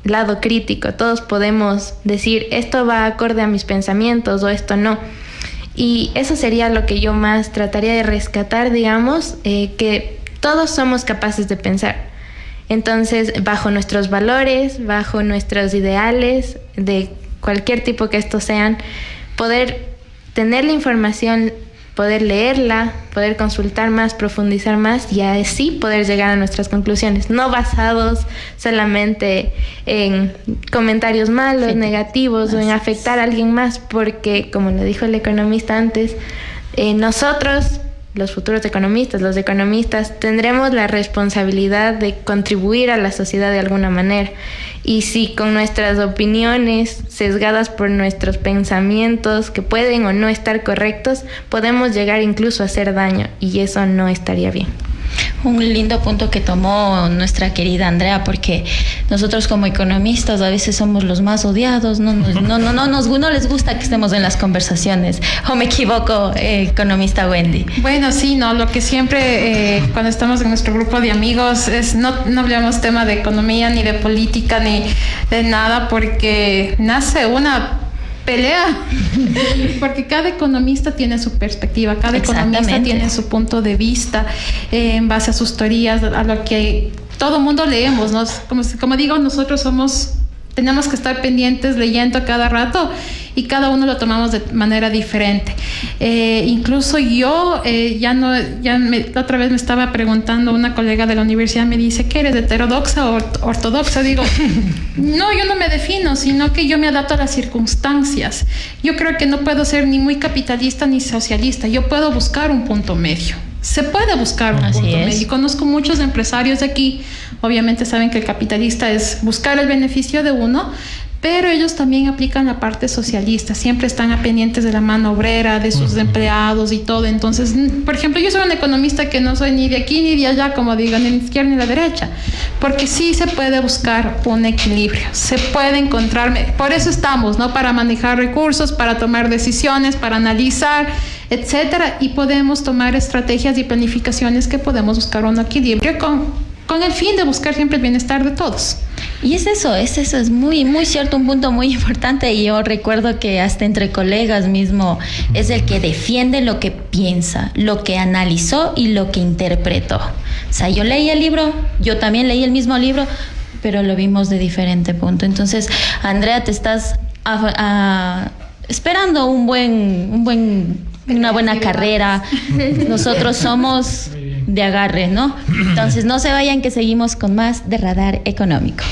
lado crítico, todos podemos decir esto va acorde a mis pensamientos o esto no, y eso sería lo que yo más trataría de rescatar, digamos, que todos somos capaces de pensar. Entonces, bajo nuestros valores, bajo nuestros ideales, de cualquier tipo que estos sean, poder tener la información, poder leerla, poder consultar más, profundizar más y así poder llegar a nuestras conclusiones, no basados solamente en comentarios malos, negativos o en afectar a alguien más, porque como lo dijo el economista antes, nosotros, los futuros economistas, los economistas, tendremos la responsabilidad de contribuir a la sociedad de alguna manera. Y si con nuestras opiniones sesgadas por nuestros pensamientos, que pueden o no estar correctos, podemos llegar incluso a hacer daño, y eso no estaría bien. Un lindo punto que tomó nuestra querida Andrea, porque nosotros como economistas a veces somos los más odiados, no les gusta que estemos en las conversaciones. ¿O me equivoco, economista Wendy? Bueno, sí, no, lo que siempre cuando estamos en nuestro grupo de amigos es no hablamos tema de economía, ni de política, ni de nada, porque nace una pelea, porque cada economista tiene su perspectiva, cada economista tiene su punto de vista en base a sus teorías, a lo que todo mundo leemos, ¿no? Como digo, nosotros tenemos que estar pendientes leyendo cada rato y cada uno lo tomamos de manera diferente. Incluso yo, la otra vez me estaba preguntando una colega de la universidad, me dice, ¿qué eres, heterodoxa o ortodoxa? Digo, no, yo no me defino, sino que yo me adapto a las circunstancias. Yo creo que no puedo ser ni muy capitalista ni socialista, yo puedo buscar un punto medio. Se puede buscar un punto medio. Y conozco muchos empresarios de aquí, obviamente saben que el capitalista es buscar el beneficio de uno, pero ellos también aplican la parte socialista, siempre están pendientes de la mano obrera, de sus empleados y todo. Entonces, por ejemplo, yo soy un economista que no soy ni de aquí ni de allá, como digo, ni de la izquierda ni de la derecha, porque sí se puede buscar un equilibrio, se puede encontrar, por eso estamos, ¿no? Para manejar recursos, para tomar decisiones, para analizar, etcétera, y podemos tomar estrategias y planificaciones que podemos buscar un equilibrio con el fin de buscar siempre el bienestar de todos. Y es eso, es muy, muy cierto, un punto muy importante. Y yo recuerdo que hasta entre colegas mismo es el que defiende lo que piensa, lo que analizó y lo que interpretó. O sea, yo leí el libro, yo también leí el mismo libro, pero lo vimos de diferente punto. Entonces, Andrea, te estás esperando una buena carrera. Nosotros somos de agarre, ¿no? Entonces no se vayan, que seguimos con más de Radar Económico.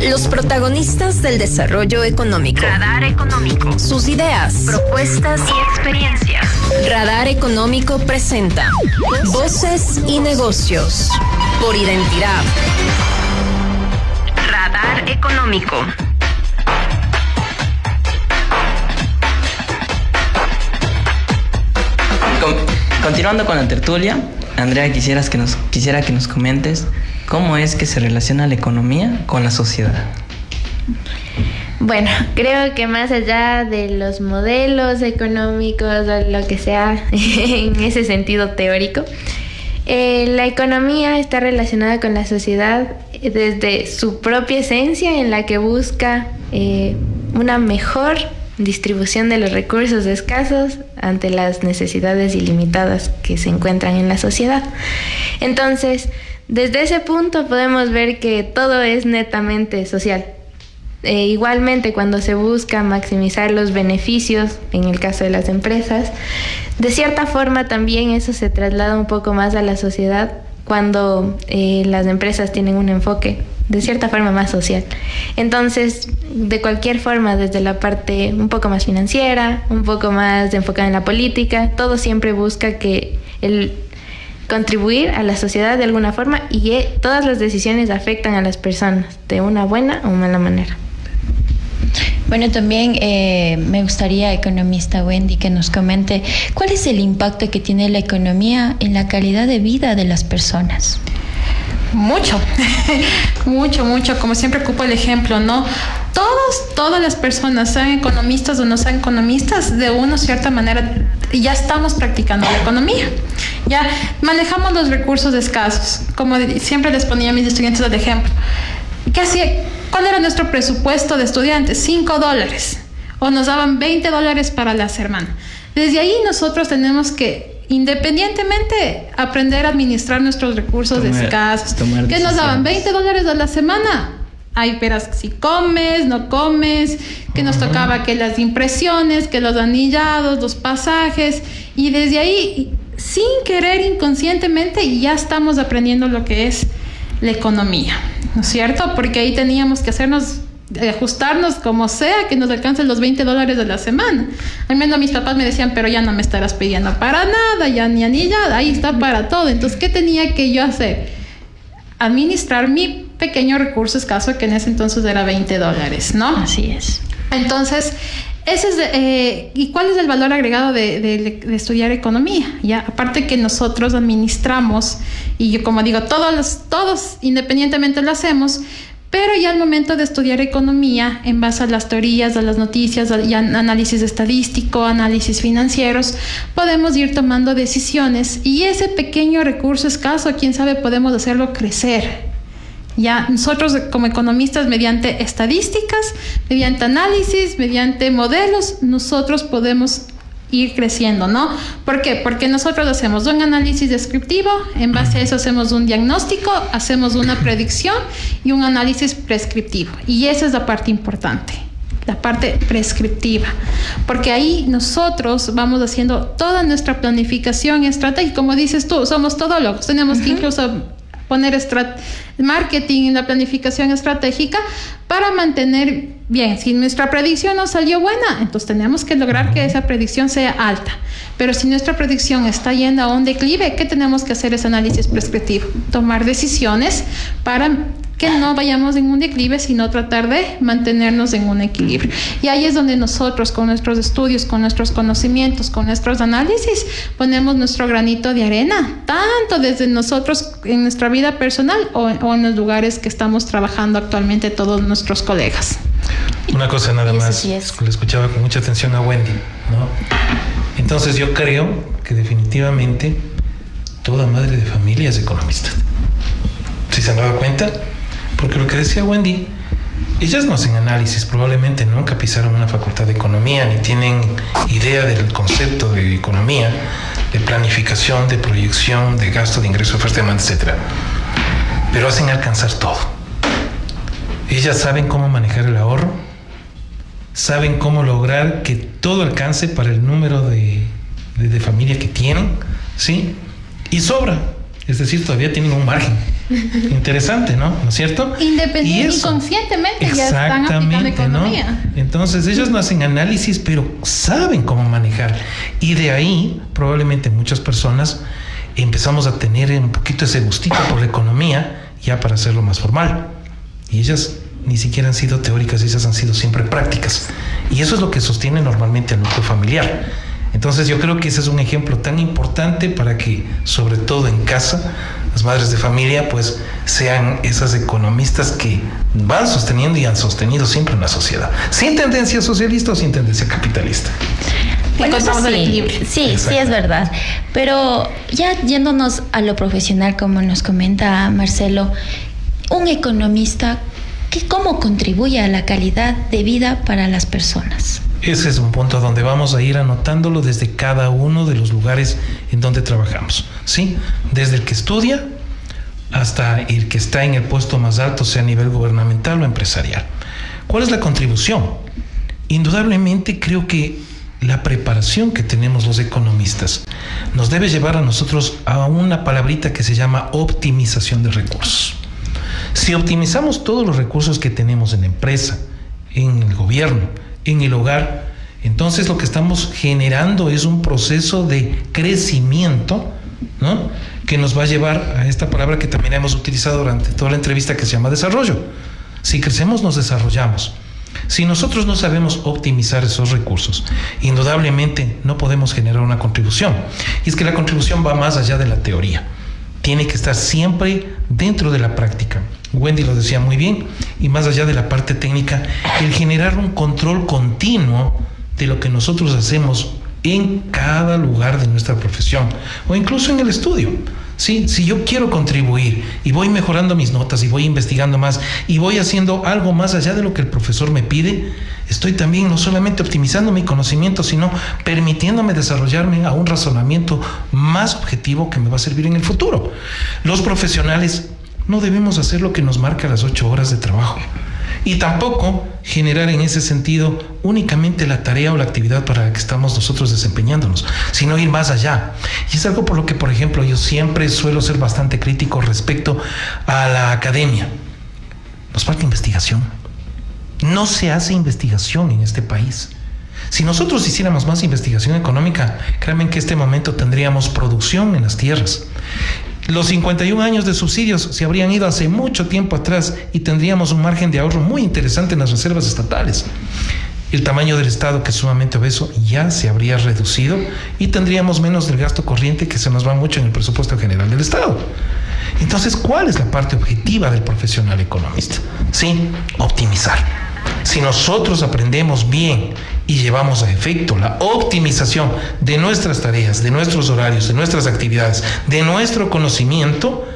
Los protagonistas del desarrollo económico. Radar Económico. Sus ideas, propuestas y experiencias. Radar Económico presenta Voces y Negocios por Identidad. Radar Económico. Continuando con la tertulia, Andrea, quisiera que nos comentes cómo es que se relaciona la economía con la sociedad. Bueno, creo que más allá de los modelos económicos o lo que sea en ese sentido teórico, la economía está relacionada con la sociedad desde su propia esencia, en la que busca una mejor distribución de los recursos escasos ante las necesidades ilimitadas que se encuentran en la sociedad. Entonces, desde ese punto podemos ver que todo es netamente social. Igualmente, cuando se busca maximizar los beneficios, en el caso de las empresas, de cierta forma también eso se traslada un poco más a la sociedad cuando las empresas tienen un enfoque de cierta forma más social. Entonces, de cualquier forma, desde la parte un poco más financiera, un poco más enfocada en la política, todo siempre busca que el contribuir a la sociedad de alguna forma, y todas las decisiones afectan a las personas de una buena o mala manera. Bueno, también me gustaría, economista Wendy, que nos comente cuál es el impacto que tiene la economía en la calidad de vida de las personas. Mucho, mucho, como siempre ocupo el ejemplo, ¿no? Todas las personas, sean economistas o no sean economistas, de una cierta manera ya estamos practicando la economía. Ya manejamos los recursos escasos, como siempre les ponía a mis estudiantes el ejemplo. ¿Cuál era nuestro presupuesto de estudiantes? $5, o nos daban $20 para la semana. Desde ahí nosotros tenemos que independientemente aprender a administrar nuestros recursos escasos. ¿Qué nos daban? $20 a la semana. Ay, pero si comes, no comes, que nos tocaba que las impresiones, que los anillados, los pasajes, y desde ahí, sin querer, inconscientemente, ya estamos aprendiendo lo que es la economía, ¿no es cierto? Porque ahí teníamos que ajustarnos como sea, que nos alcancen los $20 de la semana. Al menos mis papás me decían, pero ya no me estarás pidiendo para nada, ya ni anillada, ahí está para todo. Entonces, ¿qué tenía que yo hacer? Administrar mi pequeño recurso escaso, que en ese entonces era $20, ¿no? Así es. Entonces, ¿y cuál es el valor agregado de estudiar economía? Ya, aparte que nosotros administramos, y yo como digo, todos independientemente lo hacemos, pero ya al momento de estudiar economía, en base a las teorías, a las noticias, y análisis estadístico, análisis financieros, podemos ir tomando decisiones, y ese pequeño recurso escaso, quién sabe, podemos hacerlo crecer. Ya nosotros como economistas, mediante estadísticas, mediante análisis, mediante modelos, nosotros podemos ir creciendo, ¿no? ¿Por qué? Porque nosotros hacemos un análisis descriptivo, en base a eso hacemos un diagnóstico, hacemos una predicción y un análisis prescriptivo. Y esa es la parte importante, la parte prescriptiva, porque ahí nosotros vamos haciendo toda nuestra planificación estratégica. Como dices tú, somos todólogos, tenemos que incluso poner marketing en la planificación estratégica para mantener bien. Si nuestra predicción no salió buena, entonces tenemos que lograr que esa predicción sea alta. Pero si nuestra predicción está yendo a un declive, ¿qué tenemos que hacer? Ese análisis prescriptivo. Tomar decisiones para que no vayamos en un declive, sino tratar de mantenernos en un equilibrio. Y ahí es donde nosotros, con nuestros estudios, con nuestros conocimientos, con nuestros análisis, ponemos nuestro granito de arena, tanto desde nosotros en nuestra vida personal o en los lugares que estamos trabajando actualmente todos nuestros colegas. Una cosa nada más, le escuchaba con mucha atención a Wendy, ¿no? Entonces yo creo que definitivamente toda madre de familia es economista. ¿Sí se han dado cuenta? Porque lo que decía Wendy, ellas no hacen análisis, probablemente nunca pisaron una facultad de economía, ni tienen idea del concepto de economía, de planificación, de proyección, de gasto, de ingreso, oferta, demanda, etc. Pero hacen alcanzar todo. Ellas saben cómo manejar el ahorro, saben cómo lograr que todo alcance para el número de familia que tienen, ¿sí? Y sobra, es decir, todavía tienen un margen. Interesante, ¿no? ¿No es cierto? Independiente y conscientemente ya están aplicando economía, ¿no? Entonces ellos no hacen análisis, pero saben cómo manejar. Y de ahí, probablemente muchas personas empezamos a tener un poquito ese gustito por la economía, ya para hacerlo más formal. Y ellas ni siquiera han sido teóricas, ellas han sido siempre prácticas. Y eso es lo que sostiene normalmente al núcleo familiar. Entonces yo creo que ese es un ejemplo tan importante para que, sobre todo en casa, las madres de familia pues sean esas economistas que van sosteniendo y han sostenido siempre una sociedad, sin tendencia socialista o sin tendencia capitalista. Bueno, sí, es verdad. Pero ya yéndonos a lo profesional, como nos comenta Marcelo, un economista, ¿cómo contribuye a la calidad de vida para las personas? Ese es un punto donde vamos a ir anotándolo desde cada uno de los lugares en donde trabajamos, ¿sí? Desde el que estudia hasta el que está en el puesto más alto, sea a nivel gubernamental o empresarial. ¿Cuál es la contribución? Indudablemente creo que la preparación que tenemos los economistas nos debe llevar a nosotros a una palabrita que se llama optimización de recursos. Si optimizamos todos los recursos que tenemos en la empresa, en el gobierno, en el hogar, entonces lo que estamos generando es un proceso de crecimiento, ¿no? Que nos va a llevar a esta palabra que también hemos utilizado durante toda la entrevista, que se llama desarrollo. Si crecemos, nos desarrollamos. Si nosotros no sabemos optimizar esos recursos, indudablemente no podemos generar una contribución. Y es que la contribución va más allá de la teoría. Tiene que estar siempre dentro de la práctica. Wendy lo decía muy bien, y más allá de la parte técnica, el generar un control continuo de lo que nosotros hacemos en cada lugar de nuestra profesión o incluso en el estudio. ¿sí? Si yo quiero contribuir y voy mejorando mis notas y voy investigando más y voy haciendo algo más allá de lo que el profesor me pide, estoy también no solamente optimizando mi conocimiento, sino permitiéndome desarrollarme a un razonamiento más objetivo que me va a servir en el futuro. Los profesionales no debemos hacer lo que nos marca las 8 horas de trabajo y tampoco generar en ese sentido únicamente la tarea o la actividad para la que estamos nosotros desempeñándonos, sino ir más allá. Y es algo por lo que, por ejemplo, yo siempre suelo ser bastante crítico respecto a la academia. Nos falta investigación. No se hace investigación en este país. Si nosotros hiciéramos más investigación económica, créanme que en este momento tendríamos producción en las tierras. Los 51 años de subsidios se habrían ido hace mucho tiempo atrás y tendríamos un margen de ahorro muy interesante en las reservas estatales. El tamaño del Estado, que es sumamente obeso, ya se habría reducido y tendríamos menos del gasto corriente que se nos va mucho en el presupuesto general del Estado. Entonces, ¿cuál es la parte objetiva del profesional economista? Sí, optimizar. Si nosotros aprendemos bien y llevamos a efecto la optimización de nuestras tareas, de nuestros horarios, de nuestras actividades, de nuestro conocimiento,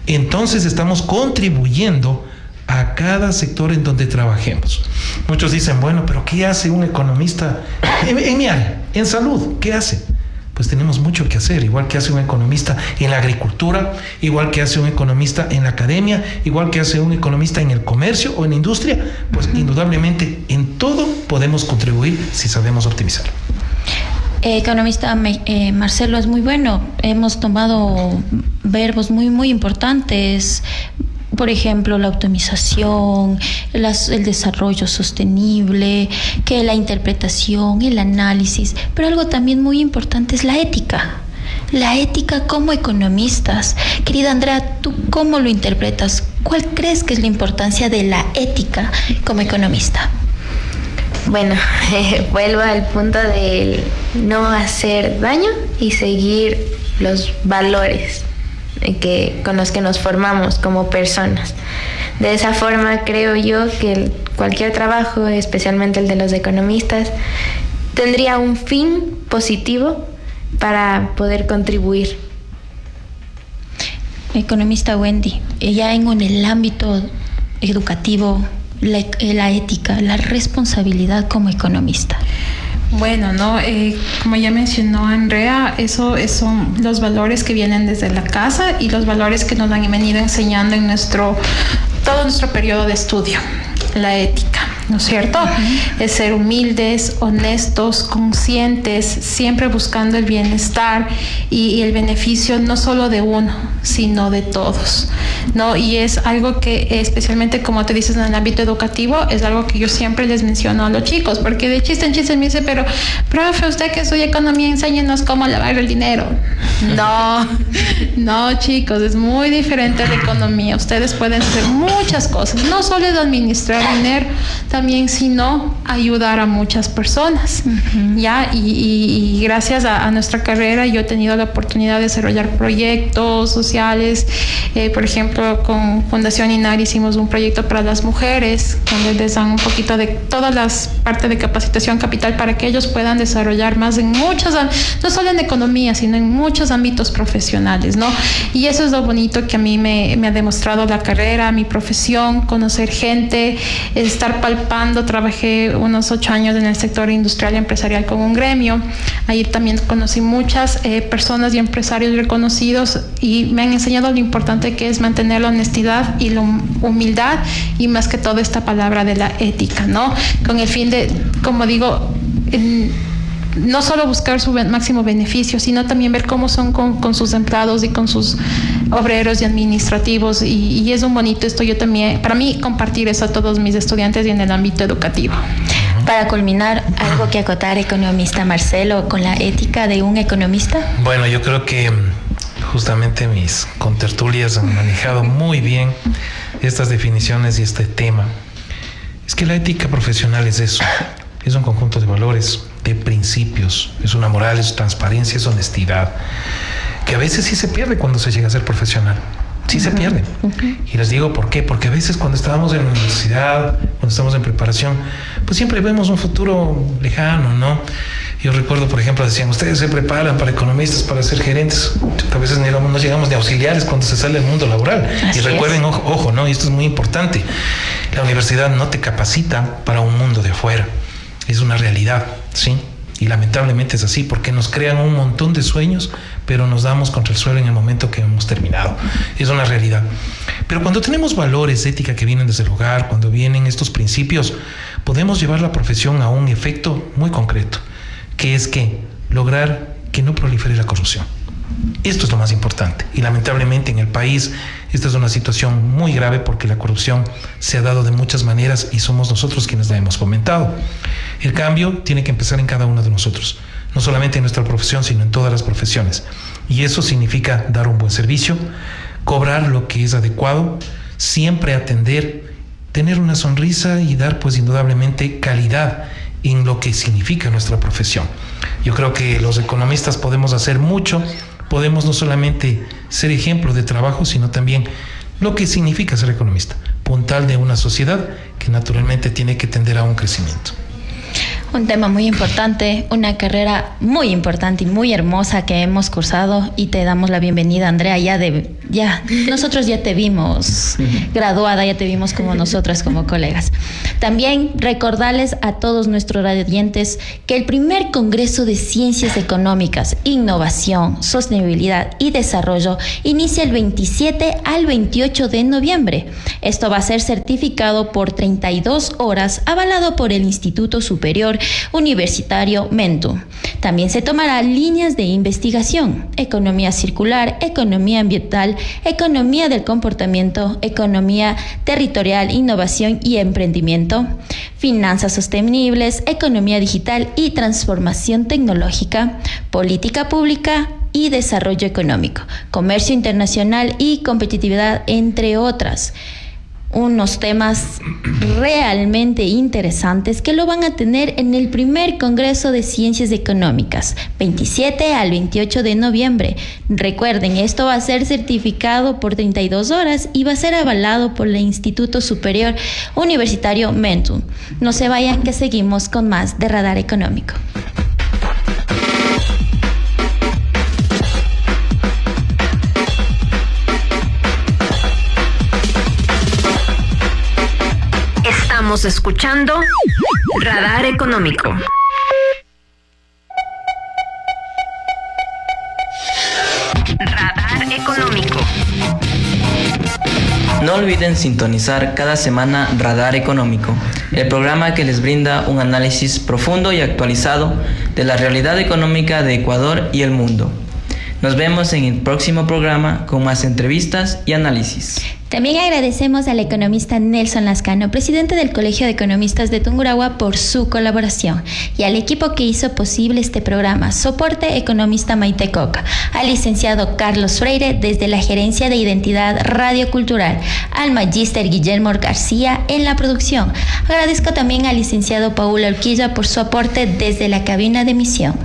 entonces estamos contribuyendo a cada sector en donde trabajemos. Muchos dicen, bueno, pero ¿qué hace un economista en mi área, en salud? ¿Qué hace? Pues tenemos mucho que hacer, igual que hace un economista en la agricultura, igual que hace un economista en la academia, igual que hace un economista en el comercio o en la industria, pues indudablemente en todo podemos contribuir si sabemos optimizar. Economista Marcelo, es muy bueno. Hemos tomado verbos muy importantes. Por ejemplo, la optimización, el desarrollo sostenible, que la interpretación, el análisis, pero algo también muy importante es la ética. La ética como economistas. Querida Andrea, ¿tú cómo lo interpretas? ¿Cuál crees que es la importancia de la ética como economista? Bueno, vuelvo al punto de no hacer daño y seguir los valores con los que nos formamos como personas. De esa forma creo yo que cualquier trabajo, especialmente el de los economistas, tendría un fin positivo para poder contribuir. Economista Wendy, ya en el ámbito educativo, la ética, la responsabilidad como economista. Bueno, como ya mencionó Andrea, eso son los valores que vienen desde la casa y los valores que nos han venido enseñando en todo nuestro periodo de estudio. La ética, ¿no es cierto? Es ser humildes, honestos, conscientes, siempre buscando el bienestar y el beneficio no solo de uno, sino de todos, ¿no? Y es algo que, especialmente como te dices en el ámbito educativo, es algo que yo siempre les menciono a los chicos, porque de chiste en chiste me dice, pero profe, usted que estudia economía, enséñenos cómo lavar el dinero. No, chicos, es muy diferente la economía. Ustedes pueden hacer muchas cosas, no solo es administrar dinero, también sino ayudar a muchas personas, ¿ya? Y gracias a nuestra carrera yo he tenido la oportunidad de desarrollar proyectos sociales. Por ejemplo, con Fundación INAR hicimos un proyecto para las mujeres, donde les dan un poquito de todas las partes de capacitación capital para que ellos puedan desarrollar más en muchos, no solo en economía, sino en muchos ámbitos profesionales, ¿no? Y eso es lo bonito que a mí me ha demostrado la carrera, mi profesión, conocer gente, estar palpando. Trabajé unos 8 años en el sector industrial y empresarial con un gremio. Ahí también conocí muchas personas y empresarios reconocidos y me han enseñado lo importante que es mantener la honestidad y la humildad y más que todo esta palabra de la ética, ¿no? Con el fin de, como digo, no solo buscar su máximo beneficio, sino también ver cómo son con sus empleados y con sus obreros y administrativos y es un bonito esto. Yo también, para mí, compartir eso a todos mis estudiantes y en el ámbito educativo. Para culminar, ¿algo que acotar, economista Marcelo, con la ética de un economista? Bueno, yo creo que justamente mis contertulias han manejado muy bien estas definiciones y este tema. Es que la ética profesional es eso, es un conjunto de valores, de principios, es una moral, es transparencia, es honestidad, que a veces sí se pierde cuando se llega a ser profesional. Sí se pierde. Y les digo por qué. Porque a veces cuando estábamos en la universidad, cuando estamos en preparación, pues siempre vemos un futuro lejano, ¿no? Yo recuerdo, por ejemplo, decían, ustedes se preparan para economistas, para ser gerentes. A veces no llegamos de auxiliares cuando se sale del mundo laboral. Así y recuerden, es. ojo, ¿no? Y esto es muy importante. La universidad no te capacita para un mundo de afuera. Es una realidad, ¿sí? Y lamentablemente es así, porque nos crean un montón de sueños, pero nos damos contra el suelo en el momento que hemos terminado. Es una realidad. Pero cuando tenemos valores, ética que vienen desde el hogar, cuando vienen estos principios, podemos llevar la profesión a un efecto muy concreto, que es que lograr que no prolifere la corrupción. Esto es lo más importante. Y lamentablemente en el país esta es una situación muy grave porque la corrupción se ha dado de muchas maneras y somos nosotros quienes la hemos fomentado. El cambio tiene que empezar en cada uno de nosotros, no solamente en nuestra profesión, sino en todas las profesiones. Y eso significa dar un buen servicio, cobrar lo que es adecuado, siempre atender, tener una sonrisa y dar pues indudablemente calidad en lo que significa nuestra profesión. Yo creo que los economistas podemos hacer mucho, podemos no solamente ser ejemplo de trabajo, sino también lo que significa ser economista, puntal de una sociedad que naturalmente tiene que tender a un crecimiento. Un tema muy importante, una carrera muy importante y muy hermosa que hemos cursado, y te damos la bienvenida, Andrea. Nosotros ya te vimos graduada, ya te vimos como nosotras, como colegas. También recordarles a todos nuestros radioyentes que el primer Congreso de Ciencias Económicas, Innovación, Sostenibilidad y Desarrollo inicia el 27 al 28 de noviembre. Esto va a ser certificado por 32 horas, avalado por el Instituto Superior Universitario Mentu. También se tomará líneas de investigación: economía circular, economía ambiental, economía del comportamiento, economía territorial, innovación y emprendimiento, finanzas sostenibles, economía digital y transformación tecnológica, política pública y desarrollo económico, comercio internacional y competitividad, entre otras. Unos temas realmente interesantes que lo van a tener en el primer Congreso de Ciencias Económicas, 27 al 28 de noviembre. Recuerden, esto va a ser certificado por 32 horas y va a ser avalado por el Instituto Superior Universitario Mentu. No se vayan, que seguimos con más de Radar Económico. Estamos escuchando Radar Económico. Radar Económico. No olviden sintonizar cada semana Radar Económico, el programa que les brinda un análisis profundo y actualizado de la realidad económica de Ecuador y el mundo. Nos vemos en el próximo programa con más entrevistas y análisis. También agradecemos al economista Nelson Lascano, presidente del Colegio de Economistas de Tungurahua, por su colaboración, y al equipo que hizo posible este programa: soporte economista Maite Coca, al licenciado Carlos Freire desde la Gerencia de Identidad Radiocultural, al magíster Guillermo García en la producción. Agradezco también al licenciado Paulo Urquilla por su aporte desde la cabina de emisión.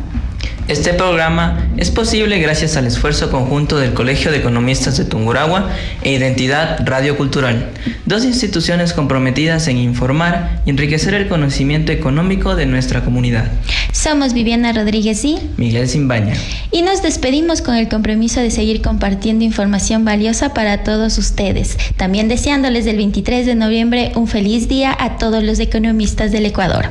Este programa es posible gracias al esfuerzo conjunto del Colegio de Economistas de Tungurahua e Identidad Radiocultural, dos instituciones comprometidas en informar y enriquecer el conocimiento económico de nuestra comunidad. Somos Viviana Rodríguez y Miguel Simbaña. Y nos despedimos con el compromiso de seguir compartiendo información valiosa para todos ustedes. También deseándoles el 23 de noviembre un feliz día a todos los economistas del Ecuador.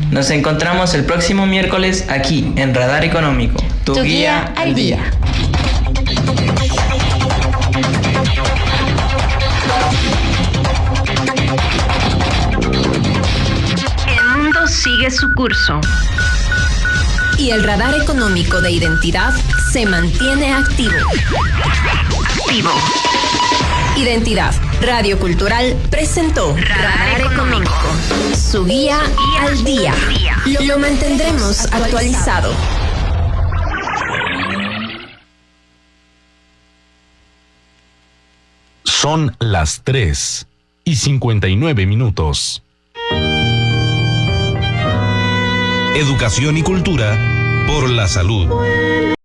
Nos encontramos el próximo miércoles aquí en Radar Económico, tu guía al día. El mundo sigue su curso. Y el Radar Económico de Identidad se mantiene activo. Identidad Radio Cultural presentó Radar Económico, su guía al día. Lo mantendremos actualizado. Son las 3:59. Educación y cultura por la salud.